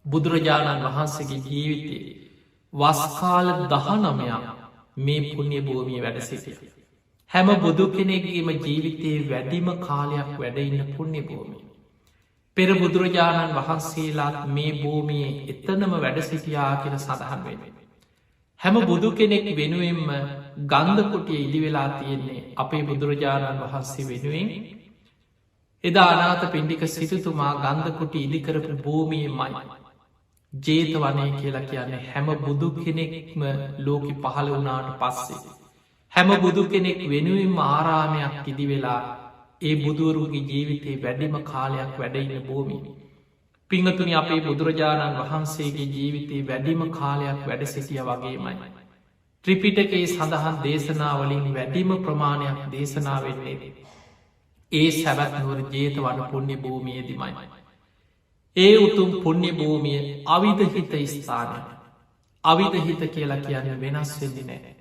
බුදුරජාණන් වහන්සේගේ ජීවිතයේ වස්කාල 19ක් මේ පුුණ්‍ය භූමිය වැඩ සිටිය. හැම බුදු කෙනෙගේම ජීවිතයේ වැඩිම කාලයක් වැඩඉන්න පුුණ්‍ය භූමිය. පෙර බුදුරජාණන් වහන්සේලාත් මේ භූමියයේ එතනම වැඩ සිටියා කියල සඳහන් වෙන. හැම බුදු කෙනෙක් වෙනුවෙන්ම ගන්ධකුටිය ඉදිවෙලා තියෙන්නේ අපේ බුදුරජාණන් වහන්සේ වෙනුවෙන් එදා අනාත පින්ඩික සිටුතුමා ගන්ධකුටි ඉදිකරපු භූමිය මයි. ජේත වනය කියලා කියන්නේ හැම බුදු කෙනෙක්ම ලෝකි පහළ වනාට පස්සේ. හැම බුදු කෙනෙක් වෙනුවෙන්ම ආරාමයක් ඉදි වෙලා ඒ බුදුවරුගේ ජීවිතයේ වැඩිම කාලයක් වැඩඉන්න භූමිය. පිංහතුනි අපේ බුදුරජාණන් වහන්සේගේ ජීවිතයේ වැඩිම කාලයක් වැඩ සිටිය වගේමයි. ත්‍රිපිටකේ සඳහන් දේශනාවලින් වැඩිම ප්‍රමාණයක් දේශනා වෙන්නේ. ඒ සැවැත්නුවර ජේත වන පුුණ්‍ය භූමියදිමයි. ඒ උතුම් පුුණ්‍ය භූමිය අවිධහිත ස්ථානය. අවිධහිත කියලා කියන්න වෙනස් වෙදි නෑ.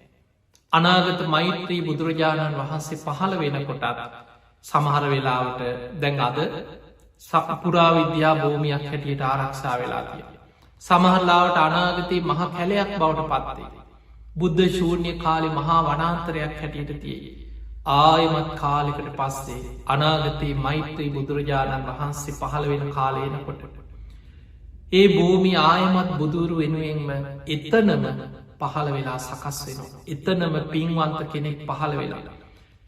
අනාගත මෛත්‍රී බුදුරජාණන් වහන්සේ පහළ වෙන කොටත් සමහර වෙලාවට දැන් අද සපපුරා විද්‍යා භූමියක් හැටියට ආරක්ෂා වෙලා තිය. සමහරලාවට අනාගතයේ මහ කැලයක් බවට පත්තේ. බුද්ධ ශූර්ණය කාලෙ මහා වනාන්තරයක් හැටියට තියේ. ආයමත් කාලෙකට පස්සේ අනාගතයේ මෛත්‍රී බුදුරජාණන් වහන්සේ පහළ වෙන කාලයනකොට. ඒ භූමි ආයමත් බුදුරු වෙනුවෙන්ම එතනම පහළ වෙලා සකස් වෙනවා. එතනම පින්වන්ත කෙනෙක් පහළ වෙලා.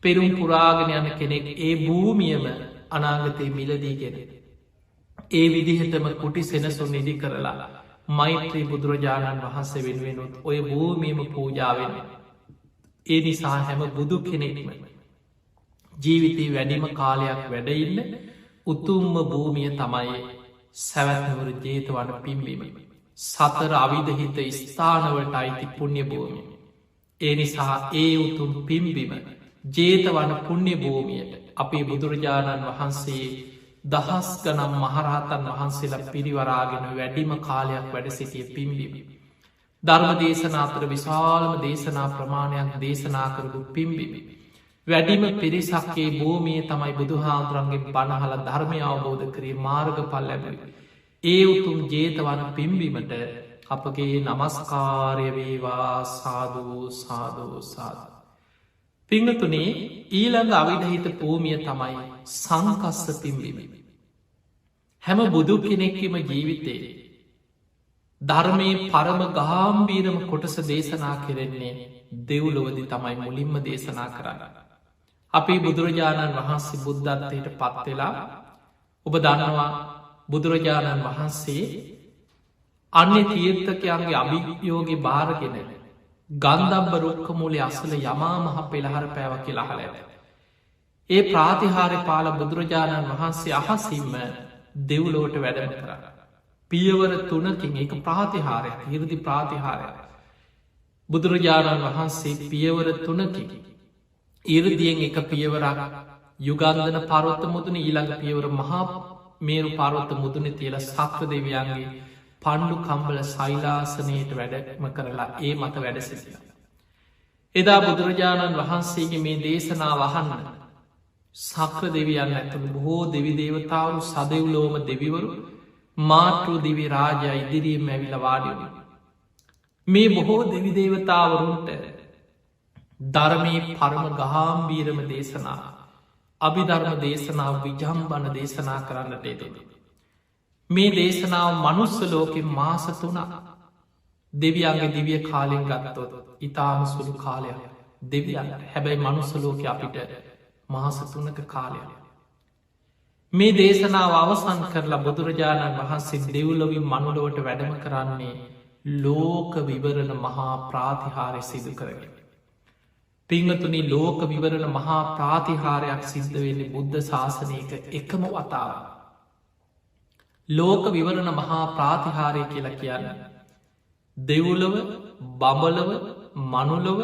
පෙරුම් පුරාගෙන යන කෙනෙක් ඒ භූමියම අනාගතයේ මිලදීගෙන. ඒ විදිහටම කුටි සෙනසුන් ඉදි කරලා මෛත්‍රී බුදුරජාණන් වහන්සේ වෙනුවෙනුත් ඔය භූමියම පූජාවෙන. ඒ නිසා හැම බුදු කෙනෙක්ම ජීවිතී වැඩිම කාලයක් වැඩඉන්න උතුම්ම භූමිය තමයි සැවැත්නවර ජේත වන පිම්බීම. සතර අවිධහිත ස්ථානවලට අයිති පුුණ්‍ය භූමිය. ඒ නිසා ඒ උතුම් පිම්බිම ජේත වන පුුණ්‍ය භූමියට අපේ බුදුරජාණන් වහන්සේ දහස් ගනම් මහරහතන් වහන්සේලා පිරිවරාගෙන වැඩිම කාලයක් වැඩ සිටිය පිම්බිම. ධර්ම දේශනා අතර විශාලම දේශනා ප්‍රමාණයක් දේශනා කරපු පිම්බිමි. වැඩිම පිරිසක්කේ භූමිය තමයි බුදුහාදුරන්ගේ බණහල ධර්මය අවබෝධ කරේ මාර්ග පල් ලැබයි. ඒ උතුම් ජේතවන පිම්බිමට අපගේ නමස්කාරය වේවා සාධූ සාධූ සාධ. පිංහතුනේ ඊළඟ අවිධහිත භූමිය තමයි සංකස්ස පිම්බිමි. හැම බුදු කෙනෙක්කම ජීවිතේ ධර්මයේ පරම ගාම්බීරම කොටස දේශනා කෙරෙන්නේ දෙව්ලොවදි තමයි මුලින්ම දේශනා කරන්න. අපේ බුදුරජාණන් වහන්සේ බුද්ධත්වයට පත්වෙලා ඔබ දන්නවා බුදුරජාණන් වහන්සේ අන්‍ය තීර්ථකයන්ගේ අභියෝගේ භාරගෙන ගන්ධබ්බ රුක්ක මූලේ අසල යමා මහ පෙළහර පෑව කියලා අහලා ඇත. ඒ ප්‍රාතිහාර්ය පාල බුදුරජාණන් වහන්සේ අහසින්ම දෙව්ලොවට වැඩම කර. පියවර 3කින් එක ප්‍රාතිහාරයක් හිරදි ප්‍රාතිහාරයක්. බුදුරජාණන් වහන්සේ පියවර 3කින් ඉරදියෙන් එක පියවරක් යුගන්ධන පරොත්ත මුදුන ඊළඟ පියවර මහා මේරු පරොත්ත මුදුන තියල සක්‍ර දෙවියන්ගේ පණ්ඩු කම්බල සෛලාසනයට වැඩම කරලා ඒ මත වැඩ සිටිය. එදා බුදුරජාණන් වහන්සේගේ මේ දේශනා වහන්න සක්‍ර දෙවියන් ඇතුළ බොහෝ දෙවි දේවතාවරු සදෙව්ලෝම දෙවිවරු මාතෘ දිවි රාජය ඉදිරියෙන් ඇවිල වාඩිවුණ. මේ බොහෝ දෙවි දේවතාවරුන්ට ධර්මී පරම ගහාම්බීරම දේශනා අභිධර්ම දේශනාව විජම්බන දේශනා කරන්නට එතුද. මේ දේශනාව මනුස්ස ලෝකෙන් මාස 3 දෙවියන්ගේ දිවිය කාලෙන් ගත්තොත් ඉතාම සුළු කාලයක් දෙවියන් හැබැයි මනුස්ස ලෝක අපිට මාස 3ක කාලයක්. මේ දේශනාව අවසන් කරලා බුදුරජාණන් වහන්සේ දෙව්ලොවින් මනුලොවට වැඩම කරන්නේ ලෝක විවරණ මහා ප්‍රාතිහාරය සිදු කරගෙන. පිංහතුනි ලෝක විවරණ මහා ප්‍රාතිහාරයක් සිද්ධ වෙන්නේ බුද්ධ ශාසනයක එකම වතාව. ලෝක විවරණ මහා ප්‍රාතිහාරය කියලා කියන්න. දෙවුලව බඹලව මනුලොව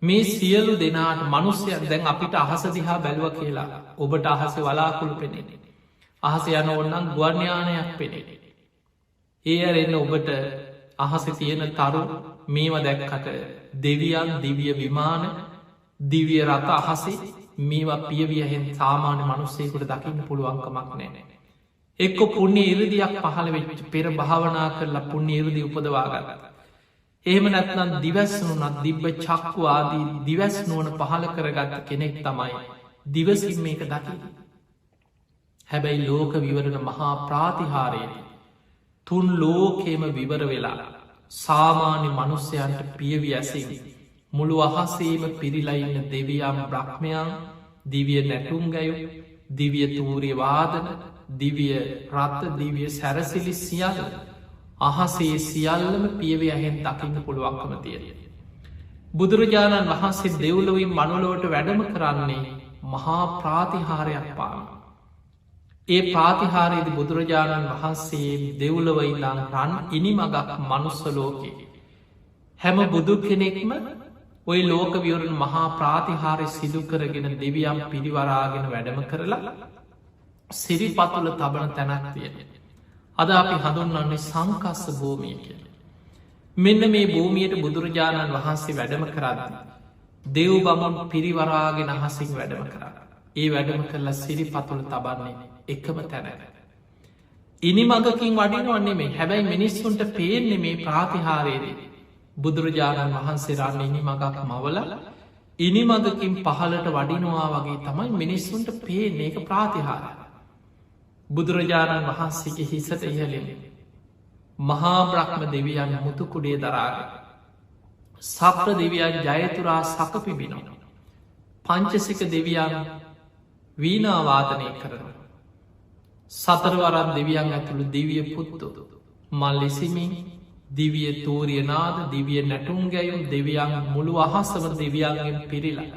මේ සියලු දෙනාට මනුස්්‍යයක් දැන් අපිට අහස දිහා බැලුව කියලා ඔබට අහස වලාකුළු පෙනෙන. අහස යන ඔන්නන් ගුවන්්‍යානයක් පෙනෙන. ඒ අරෙන්න ඔබට අහස තියෙන තරු මේව දැක්කට දෙවියන් දිවිය විමාන දිවිය රත අහසේ මේවා පියවියහෙන් සාමාන්‍ය මනුස්සයකුට දකින්න පුළුවන්කමක් නෑ. එක්ක පුුණ්‍ය ඉරදියක් පහළ වෙච්ච පෙර භාවනා කරලා පුුණ්‍ය ඉරදි උපදවාගන්න. එහෙම නැත්නම් දිවැස්සනුනත් දිබ්බ චක්වාදී දිවැස්නුවන පහළ කරගත්ත කෙනෙක් තමයි දිවසින් මේක දකි. හැබැයි ලෝක විවරණ මහා ප්‍රාතිහාරයේදී තුන් ලෝකේම විවර වෙලා සාමාන්‍ය මනුස්්‍යයන්ට පියවි ඇසින් මුළු අහසේම පිරිලයින්න දෙවියම් බ්‍රහ්මයන් දිවිය නැටුම් ගැයු දිවිය තූරිය වාදන දිවිය රත්ත දිවිය සැරසිලි සියල් අහසේ සියල්ලම පියවයහෙන් දකින්න පුළුවන්කම තියෙන. බුදුරජාණන් වහන්සේ දෙව්ලොවින් මනුලොවට වැඩම කරන්නේ මහා ප්‍රාතිහාරයක් පාන. ඒ ප්‍රාතිහාරයේද බුදුරජාණන් වහන්සේ දෙව්ලොවයිල්ලාන් රන් ඉනිමගක් මනුස්සලෝකේ. හැම බුදු කෙනෙක්ම ඔය ලෝක විවරණ මහා ප්‍රාතිහාරය සිදු කරගෙන දෙවියම් පිරිවරාගෙන වැඩම කරලා සිරිපතුල තබන තැනක් තියෙන. අද අපි හඳුන්වන්නේ සංකස්ස භූමිය කිය. මෙන්න මේ භූමියයට බුදුරජාණන් වහන්සේ වැඩම කරන්න. දෙව් බමුන් පිරිවරාගෙන අහසින් වැඩම කරන්න. ඒ වැඩම කරලා සිරිපතුල තබන්නේ එකම තැනක. ඉනිමගකින් වඩිනවන්නේ මේ හැබැයි මිනිස්සුන්ට පේන්නේ මේ ප්‍රාතිහාරයේදී. බුදුරජාණන් වහන්සේ රන්න ඉනිමගක් මවල ඉනිමගකින් පහලට වඩිනවා වගේ තමයි මිනිස්සුන්ට පේන්නේ එක ප්‍රාතිහාරය. බුදුරජාණන් වහන්සේගේ හිසට ඉහලෙන මහා බ්‍රහ්ම දෙවියන් මුතුකුඩේ දරාග සප්‍ර දෙවියන් ජයතුරා සකපිබිනවා. පංචසික දෙවියන් වීනාවාදනය කරනවා. සතරවරම් දෙවියන් ඇතුළු දිවිය පුත්තු මල්ලෙසිමින් දිවිය තෝරියනාද දිවිය නැටුම් ගැයුම් දෙවියන් මුළු අහසම දෙවියන්ගෙන් පිරිලා.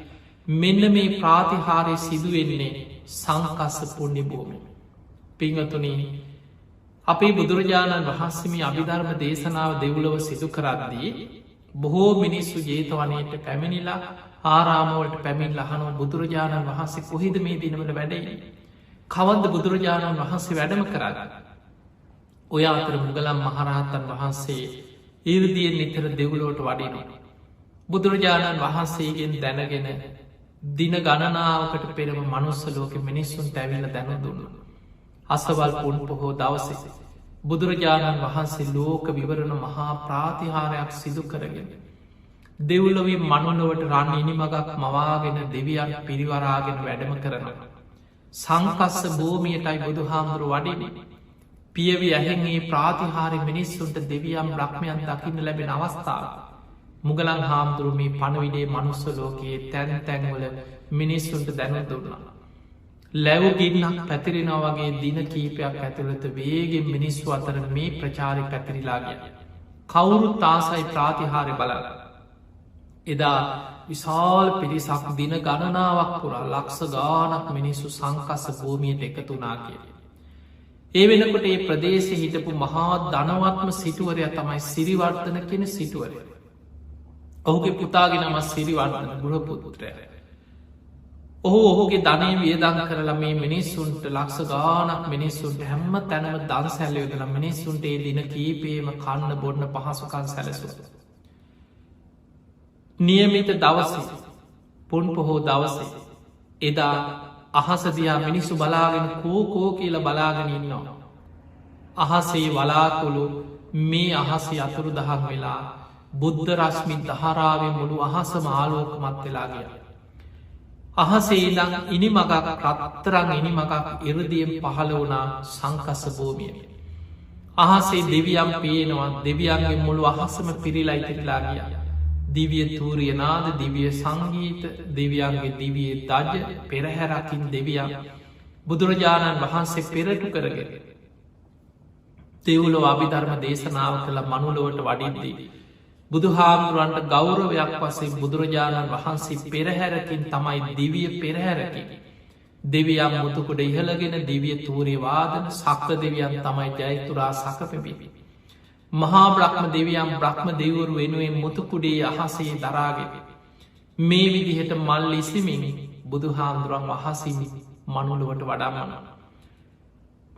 මෙන්න මේ ප්‍රාතිහාරය සිදුවෙන්නේ සංකස්ස පුුණ්‍ය භූමි. පිංහතුනී අපේ බුදුරජාණන් වහන්සේමි අභිධර්ම දේශනාව දෙව්ලොව සිදු කරද්දී බොහෝ මිනිස්සු ජේතවනයට පැමිණිලා ආරාමෝලට පැමිල් ලහනෝ බුදුරජාණන් වහන්සේ කොහිද මේ දිනවල වැඩයි. කවන්ද බුදුරජාණන් වහන්සේ වැඩම කරගන්න. ඔය අතර මුගලම් මහරහතන් වහන්සේ ඉරදියෙන් නිතර දෙව්ලෝට වඩිනවා. බුදුරජාණන් වහන්සේගෙන් දැනගෙන දින ගණනාවකට පෙරම මනුස්සලෝක මිනිස්සුන් ඇවිල දැන දුන්න. අසවල් පුන් පොහෝ දවසෙ. බුදුරජාණන් වහන්සේ ලෝක විවරණ මහා ප්‍රාතිහාරයක් සිදු කරගෙන. දෙව්ලොවින් මනුලොවට රන් ඉනිමගක් මවාගෙන දෙවියන් පිරිවරාගෙන වැඩම කරනවා. සංකස්ස භූමියටයි බුදු හාමුදුරු වඩින. පියවි ඇහැගේ ප්‍රාතිහාරි මිනිස්සුන්ට දෙවියම් බ්‍රහ්මයන් දකින්න ලැබෙන අවස්ථාව. මුගලන් හාමුදුරු මේ පණවිඩේ මනුස්ස ලෝකයේ තැන් තැන්වල මිනිස්සුන්ට දැන දුන්නා. ලැවගින්නක් පැතිරෙනවා වගේ දින කීපයක් ඇතුළත වේගෙන් මිනිස්සු අතර මේ ප්‍රචාරය පැතිරිලාගිය. කවුරුත් ආසයි ප්‍රාතිහාරය බලල. එදා විශාල් පිරිසක් දින ගණනාවක් පුරා ලක්ෂ ගානක් මිනිස්සු සංකස්ස භූමියයට එකතුනා කිය. ඒ වෙනකොට ඒ ප්‍රදේශ හිටපු මහා ධනවත්ම සිටුවරය තමයි සිරිවර්තන කෙන සිටුවරය. ඔහුගේ පුතාගෙන නම සිරිවර්තන ගෘහපුත්‍රය. ඔහුගේ ධනය වියදන් කරලා මේ මිනිස්සුන්ට ලක්ෂ ගානක් මිනිස්සුන්ට හැම්ම තැනම දන් සැල්ලයෝදල මිනිස්සුන්ට ඒ දින කීපේම කන්න බොන්න පහසුකන් සැලසු. නියමිත දවස පුන් පොහෝ දවස එදා අහසදයා මිනිස්සු බලාගෙන කෝකෝ කියල බලාගෙන ඉන්නවා. අහසේ වලාකුළු මේ අහසේ අතුරු දහක් වෙලා බුද්ධ රශ්මින් දහරාවේ මුළු අහසම ආලෝකමත් වෙලාගිය. අහසේ ඉදං ඉනි මගක් රත්තරං ඉනි මගක් ඉරදියෙන් පහළ වනා සංකස්ස භූමිය. අහසේ දෙවියම් පේනවා දෙවියන්ගේ මුළු අහසම පිරිලා ඉතිරිලාගිය. දිවිය තූරියනාද දිවිය සංගීත දෙවියන්ගේ දිවිය දජ පෙරහැරකින් දෙවියන් බුදුරජාණන් වහන්සේ පෙරටු කරගෙන. දෙවුලෝ අභිධර්ම දේශනාව කළ මනුලොවට වඩින්දී. බුදුහාමුදුරන්ට ගෞරවයක් වසේ බුදුරජාණන් වහන්සේ පෙරහැරකින් තමයි දිවිය පෙරහැරකින්. දෙවියම් මුතුකුඩ ඉහළගෙන දිවිය තූරේ වාදන සක්‍ර දෙවියන් තමයි ජයතුරා සකපෙබිබි. මහා බ්‍රහ්ම දෙවියම් බ්‍රහ්ම දෙවරු වෙනුවෙන් මුතුකුඩේ අහසේ දරාගෙන. මේ විදිහට මල් ඉසිමිනි බුදුහාමුදුරන් වහසිමි මනුලුවට වඩාමන.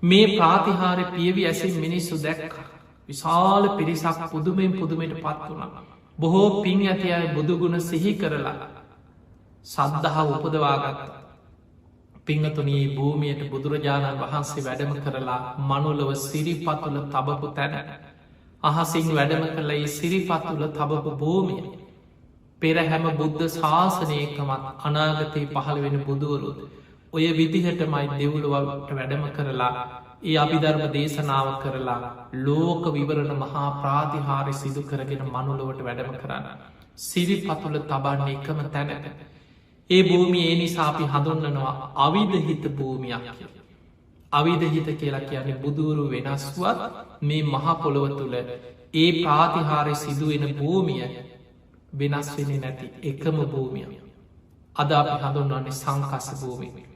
මේ ප්‍රාතිහාරය පියවි ඇසින් මිනිස්සු දැක්ක. විශාල පිරිසක් පුදුමෙන් පුදුමයට පත් වුණ. බොහෝ පින් ඇති අය බුදුගුණ සිහි කරලා සද්ධහා උපදවාගත්ත. පිංහතුනී භූමියයට බුදුරජාණන් වහන්සේ වැඩම කරලා මනුලව සිරිපතුල තබපු තැන. අහසින් වැඩම කළයි සිරිපත්තුල තබපු භූමිය. පෙරහැම බුද්ධ ශාසනයකමත් අනාගතයේ පහළ වෙන බුදුවරුත් ඔය විදිහටමයි දෙවුළුවට වැඩම කරලා ඒ අභිධර්ම දේශනාව කරලා ලෝක විවරණ මහා ප්‍රාතිහාරය සිදු කරගෙන මනුලොවට වැඩම කරන්න. සිරිපතුල තබන්නේ එකම තැනක. ඒ භූමිය ඒ නිසාපි හඳුන්නනවා අවිධහිත භූමියක් කිය. අවිධහිත කියලා කියන්නේ බුදුවරු වෙනස්වත් මේ මහපොළොව තුළ ඒ ප්‍රාතිහාරය සිදුවෙන භූමිය වෙනස් වෙන නැති එකම භූමිය. අද අපි හඳුන්වන්නේ සංකස්ස භූමිය.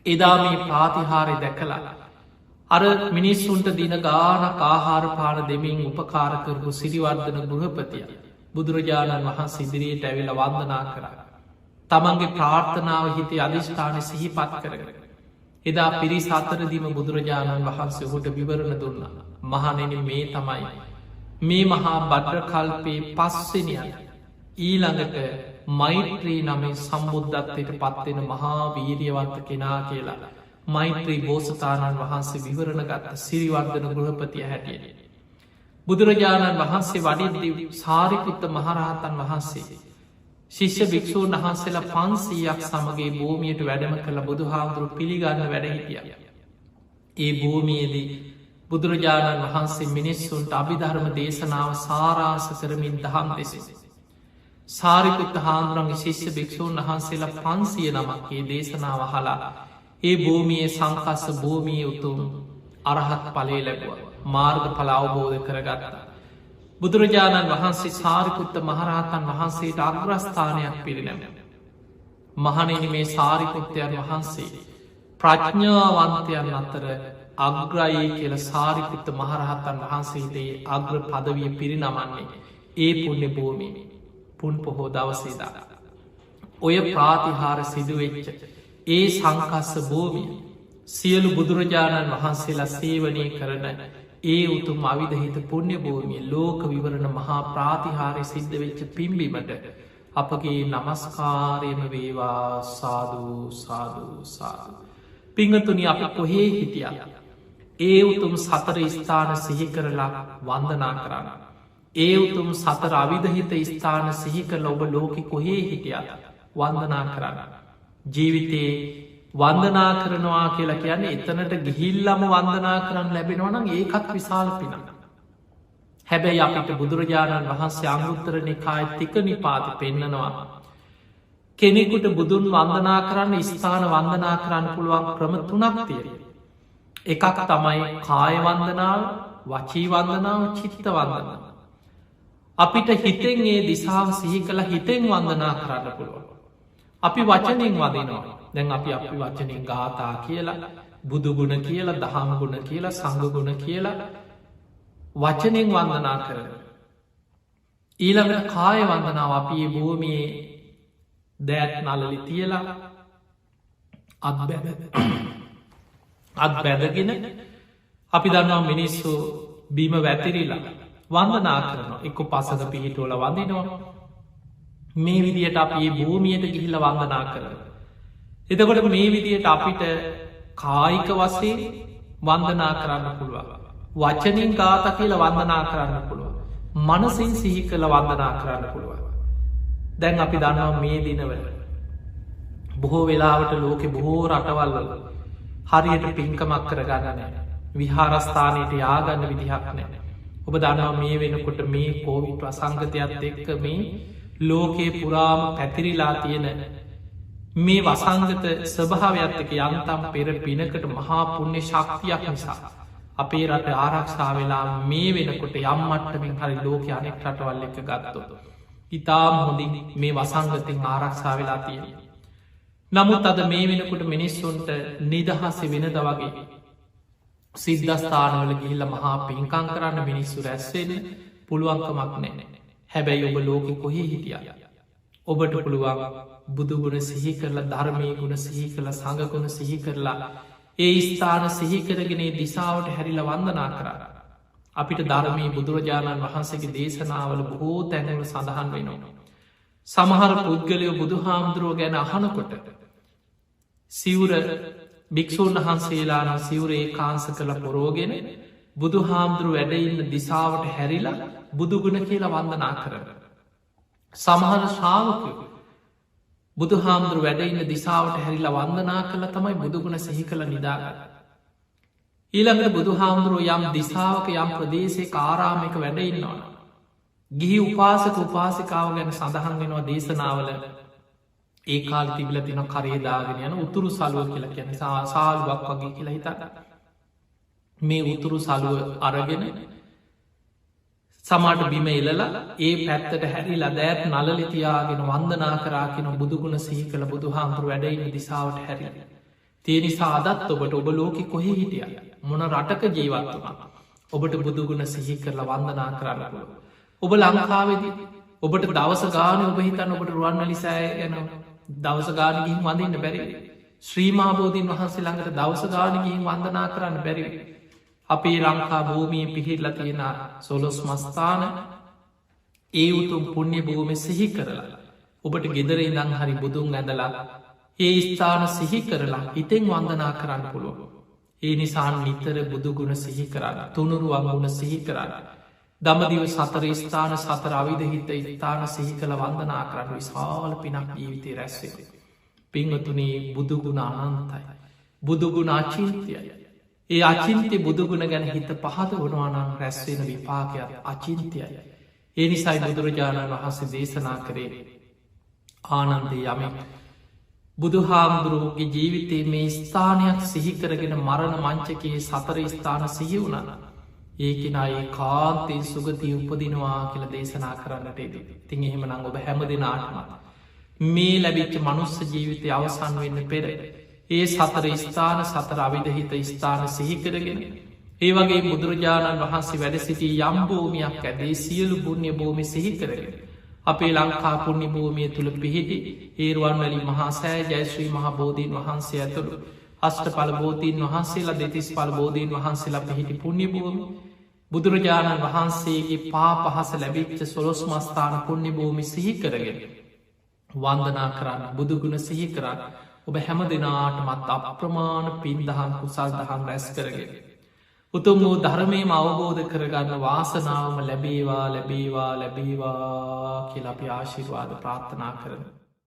එදා මේ ප්‍රාතිහාරය දැකලා අර මිනිස්සුන්ට දින ගානක් ආහාර පාන දෙමින් උපකාරකරපු සිරිවර්ධන ගෘහපතිය බුදුරජාණන් වහන්ස ඉදිරියට ඇවිල වන්දනා කරා. තමන්ගේ ප්‍රාර්ථනාව හිතේ අධිෂ්ඨාන සිහිපත් කරගෙන. එදා පිරිස් අතරදීම බුදුරජාණන් වහන්සේ හොට විවරණ දුන්න. මහනෙන මේ තමයි. මේ මහා බද්්‍රකල්පයේ පස්සෙනියන් ඊළඟට මෛත්‍රී නමින් සම්බුද්ධත්වයට පත්වෙන මහා වීරියවන්ත කෙනා කියලා. මෛත්‍රී බෝසතාණන් වහන්සේ විවරණ ගත්ත සිරිවර්ධන ගෘහපතිය හැටිය. බුදුරජාණන් වහන්සේ වඩින්දී සාරිකුත්ත මහරහතන් වහන්සේ. ශිෂ්‍ය භික්‍ෂූන් වහන්සේලා 500ක් සමගේ භූමියයට වැඩම කළ බුදුහාමුදුරු පිළිගන්න වැඩහිටිය. ඒ භූමියේදී බුදුරජාණන් වහන්සේ මිනිස්සුන්ට අභිධර්ම දේශනාව සාරාස කරමින් දහම් දෙසෙ. සාරිකුත්ත හාමුදුරන්ගේ ශිෂ්‍ය භික්‍ෂූන් වහන්සේලා 500 නමක්ගේ දේශනාව හලා ඒ භූමියයේ සංකස්ස භූමිය උතුම් අරහත් පලේ ලැබුව මාර්ග පල අවබෝධ කරගත්තා. බුදුරජාණන් වහන්සේ සාරිකුත්ත මහරහතන් වහන්සේට අග්‍රස්ථානයක් පිරිනැම. මහනෙන මේ සාරිකුත්තයන් වහන්සේ ප්‍රඥාවන්තයන් අතර අග්‍රයේ කියල සාරිකුත්ත මහරහතන් වහන්සේටේ අග්‍ර පදවිය පිරිනමන්නේ ඒ පුුණ්‍ය භූමිය පුන් පොහෝ දවසේදා. ඔය ප්‍රාතිහාර සිදුවෙච්ච ඒ සංකස්ස භූමිය සියලු බුදුරජාණන් වහන්සේලා සේවනය කරන ඒ උතුම් අවිධහිත පුුණ්‍ය භූමිය ලෝක විවරණ මහා ප්‍රාතිහාරය සිද්ධ වෙච්ච පිම්බීමට අපගේ නමස්කාරයම වේවා සාධූ සාධූ සාධ. පිංහතුනි අප කොහේ හිටිය. ඒ උතුම් සතර ස්ථාන සිහි කරලා වන්දනා කරන්න. ඒ උතුම් සතර අවිධහිත ස්ථාන සිහි කරල ඔබ ලෝකෙ කොහේ හිටිය වන්දනා කරන්න. ජීවිතයේ වන්දනා කරනවා කියලා කියන්නේ එතනට ගිහිල්ලම වන්දනා කරන්න ලැබෙනවනම් ඒකත් විශාල පින. හැබැයි අපිට බුදුරජාණන් වහන්සේ අංගුත්තර නිකාය තික නිපාති පෙන්නනවා. කෙනෙකුට බුදුන් වන්දනා කරන්න ස්ථාන වන්දනා කරන්න පුළුවන් ක්‍රම තුනක් තියෙන. එකක් තමයි කාය වන්දනාව, වචී වන්දනාව, චිත්ත වන්දනාව. අපිට හිතෙන් ඒ දිසාව සිහි කළ හිතෙන් වන්දනා කරන්න පුළුවන්. අපි වචනෙන් වදිනවා. දැන් අපි වචනෙන් ගාථා කියලා, බුදුගුණ කියලා, දහම්ගුණ කියලා, සංගුණ කියලා වචනෙන් වන්දනා කරන. ඊළඟට කාය වන්දනාව අපි භූමියේ දෑත් නලලි තියලා අත් බැදගෙන අපි දන්නවා මිනිස්සු බීම වැතිරිලා වන්දනා කරනවා. එක්ක පසක පිහිටෝල වඳනවා. මේ විදියට අපි භූමියයට ගිහිල්ල වන්දනා කරන. එතකොට මේ විදියට අපිට කායික වසේ වන්දනා කරන්න පුළුවන්. වචනින් ගාත කියල වන්දනා කරන්න පුළුවන්. මනසින් සිහි කළ වන්දනා කරන්න පුළුවන්. දැන් අපි දන්නවා මේ දිනවල බොහෝ වෙලාවට ලෝකෙ බොහෝ රටවල්වල හරියට පින්කමක් කරගන්න නෑ. විහාරස්ථානයට යාගන්න විදිහක් නෑ. ඔබ දන්නවා මේ වෙනකොට මේ කෝවිට් වසංගතයක්ත් එක්ක මේ ලෝකයේ පුරාම පැතිරිලා තියෙන මේ වසංගත ස්වභාවයක්ක යන්තම් පෙර පිනකට මහා පුුණ්‍ය ශක්තියක් නිසා අපේ රට ආරක්ෂා වෙලා මේ වෙනකොට යම්මට්ටමින් හරි ලෝක අනෙක් රටවල් එක ගත්තොත් ඉතාම හොඳින් මේ වසංගතින් ආරක්ෂා වෙලා තියෙන. නමුත් අද මේ වෙනකොට මිනිස්සුන්ට නිදහස වෙනද වගේ සිද්ධස්ථානවල ගිහිල්ල මහා පින්කං කරන්න මිනිස්සු රැස්වෙන පුළුවන්කමක් නෑ. හැබැයි ඔබ ලෝක කොහේ හිටිය. ඔබට පුළුවන් බුදුගුණ සිහි කරලා ධර්මය ගුණ සිහි කළ සඟගුණ සිහි කරලා ඒ ස්ථාන සිහිකරගෙන දිසාවට හැරිල වන්දනා කරා. අපිට ධර්මී බුදුරජාණන් වහන්සේගේ දේශනාවල බොහෝ තැනවල සඳහන් වෙනවා. සමහර පුද්ගලයෝ බුදු හාමුදුරුව ගැන අහනකොට සිවුර භික්‍ෂූන් වහන්සේලාන සිවුරේ කාන්ස කළ පොරෝගෙන බුදු හාමුදුරුව වැඩඉන්න දිසාවට හැරිලා බුදුගුණ කියලා වන්දනා කරන. සමහර ශ්‍රාවකය බුදු හාමුදුරුව වැඩඉන්න දිසාවට හැරිලා වන්දනා කළ තමයි බුදුගුණ සහි කළ නිදාගන්න. ඊළඟට බුදු හාමුදුරුව යම් දිසාවක යම් ප්‍රදේශය කාරාමික වැඩඉන්නවා. ගිහි උපාසක උපාසිකාව ගැන සඳහන් වෙනවා දේශනාවල ඒ කාල් තිබිල තින කරේදාගෙන යන උතුරු සලුව කියලා කියන සාල්ුවක් වගේ කියලා හිතට මේ උතුරු සලුව අරගෙන සමාට බිම එලලා ඒ පැත්තට හැරිලා දෑත් නලලිතියාගෙන වන්දනා කරාගෙන බුදුගුණ සිහි කළ බුදු හාමුදුරු වැඩයින්න දිසාවට හැරි. තිය නිසා අදත් ඔබට ඔබ ලෝක කොහෙ හිටිය මොන රටක ජීවත්තුවා ඔබට බුදුගුණ සිහි කරලා වන්දනා කරන්නකුව. ඔබ ලංකාවෙදී ඔබට දවස ගාන ඔබ හිතන්න ඔබට රුවන්න ලිසෑ යන දවස ගානගින් වඳන්න බැරි. ශ්‍රීමාබෝධීන් වහන්සේ ළඟට දවස ගානගින් වන්දනා කරන්න බැරි. අපේ ලංකා භූමිය පිහිටල තියෙන සොලොස් මස්ථාන ඒ උතුම් පුුණ්‍ය භූමි සිහි කරලා ඔබට ගෙදර ඉදං හරි බුදුන් ඇදලා ඒ ස්ථාන සිහි කරලා ඉතින් වන්දනා කරන්න පුළුව. ඒ නිසාන් නිතර බුදුගුණ සිහි කරන්න තුනුරුවන් ගුණ සිහි කරන්න. දමදිව සතර ස්ථාන සතර අවිධ හිත ස්ථාන සිහි කළ වන්දනා කරන්න විශාල පිනක් ජීවිතය රැස්සේ. පිංහතුනේ බුදුගුණ අනන්තයි. බුදුගුණ අචින්තියයි. ඒ අචින්තය බුදුගුණ ගැන හිත පහද වනවානම් රැස්වෙන විපාකයක් අචින්තයයි. ඒ නිසයි බුදුරජාණන් වහන්සේ දේශනා කරේ ආනන්දය යමෙක්. බුදුහාමුදුරුවගේ ජීවිතයේ මේ ස්ථානයක් සිහිකරගෙන මරණ මංචකයේ සතර ස්ථාන සිහි වුණන. ඒකෙනයි කාන්තේ සුගතිය උපදිනවා කියල දේශනා කරන්නට එද. තින් එහෙම නං ඔබ හැම දෙනාටම. මේ ලැබිච්ච මනුස්ස ජීවිතය අවසන් වෙන්න පෙර. ඒ සතර ස්ථාන සතර අවිධහිත ස්ථාන සිහිකරගෙන. ඒ වගේ බුදුරජාණන් වහන්සේ වැඩ සිටි යම් භූමියක් ඇදේ සියලු පුුණ්‍ය භූමි සිහිකරගෙන. අපේ ලංකා පුුණ්‍ය භූමිය තුළ පිහිටි ඒරුවන්වලි මහාසෑ ජයශ්‍රී මහා බෝධීන් වහන්සේ ඇතුළු අෂ්ට පල බෝධීන් වහන්සේලා දෙතිස් පල බෝධීන් වහන්සේලා පිහිටි පුුණ්‍ය භූමි බුදුරජාණන් වහන්සේගේ පා පහස ලැබිච්ච සොලොස් මස්ථාන පුුණ්‍ය භූමි සිහි කරගෙන. වන්දනා කරන්න බුදුගුණ සිහි කරන්න ඔබ හැම දෙනාටමත් අප්‍රමාණ පින්දහන් කුසල් දහන් රැස් කරගෙන. උතුම් වූ ධර්මයම අවබෝධ කරගන්න වාසනාවම ලැබේවා ලැබේවා ලැබේවා කියල අපි ආශිර්වාද ප්‍රාර්ථනා කරන.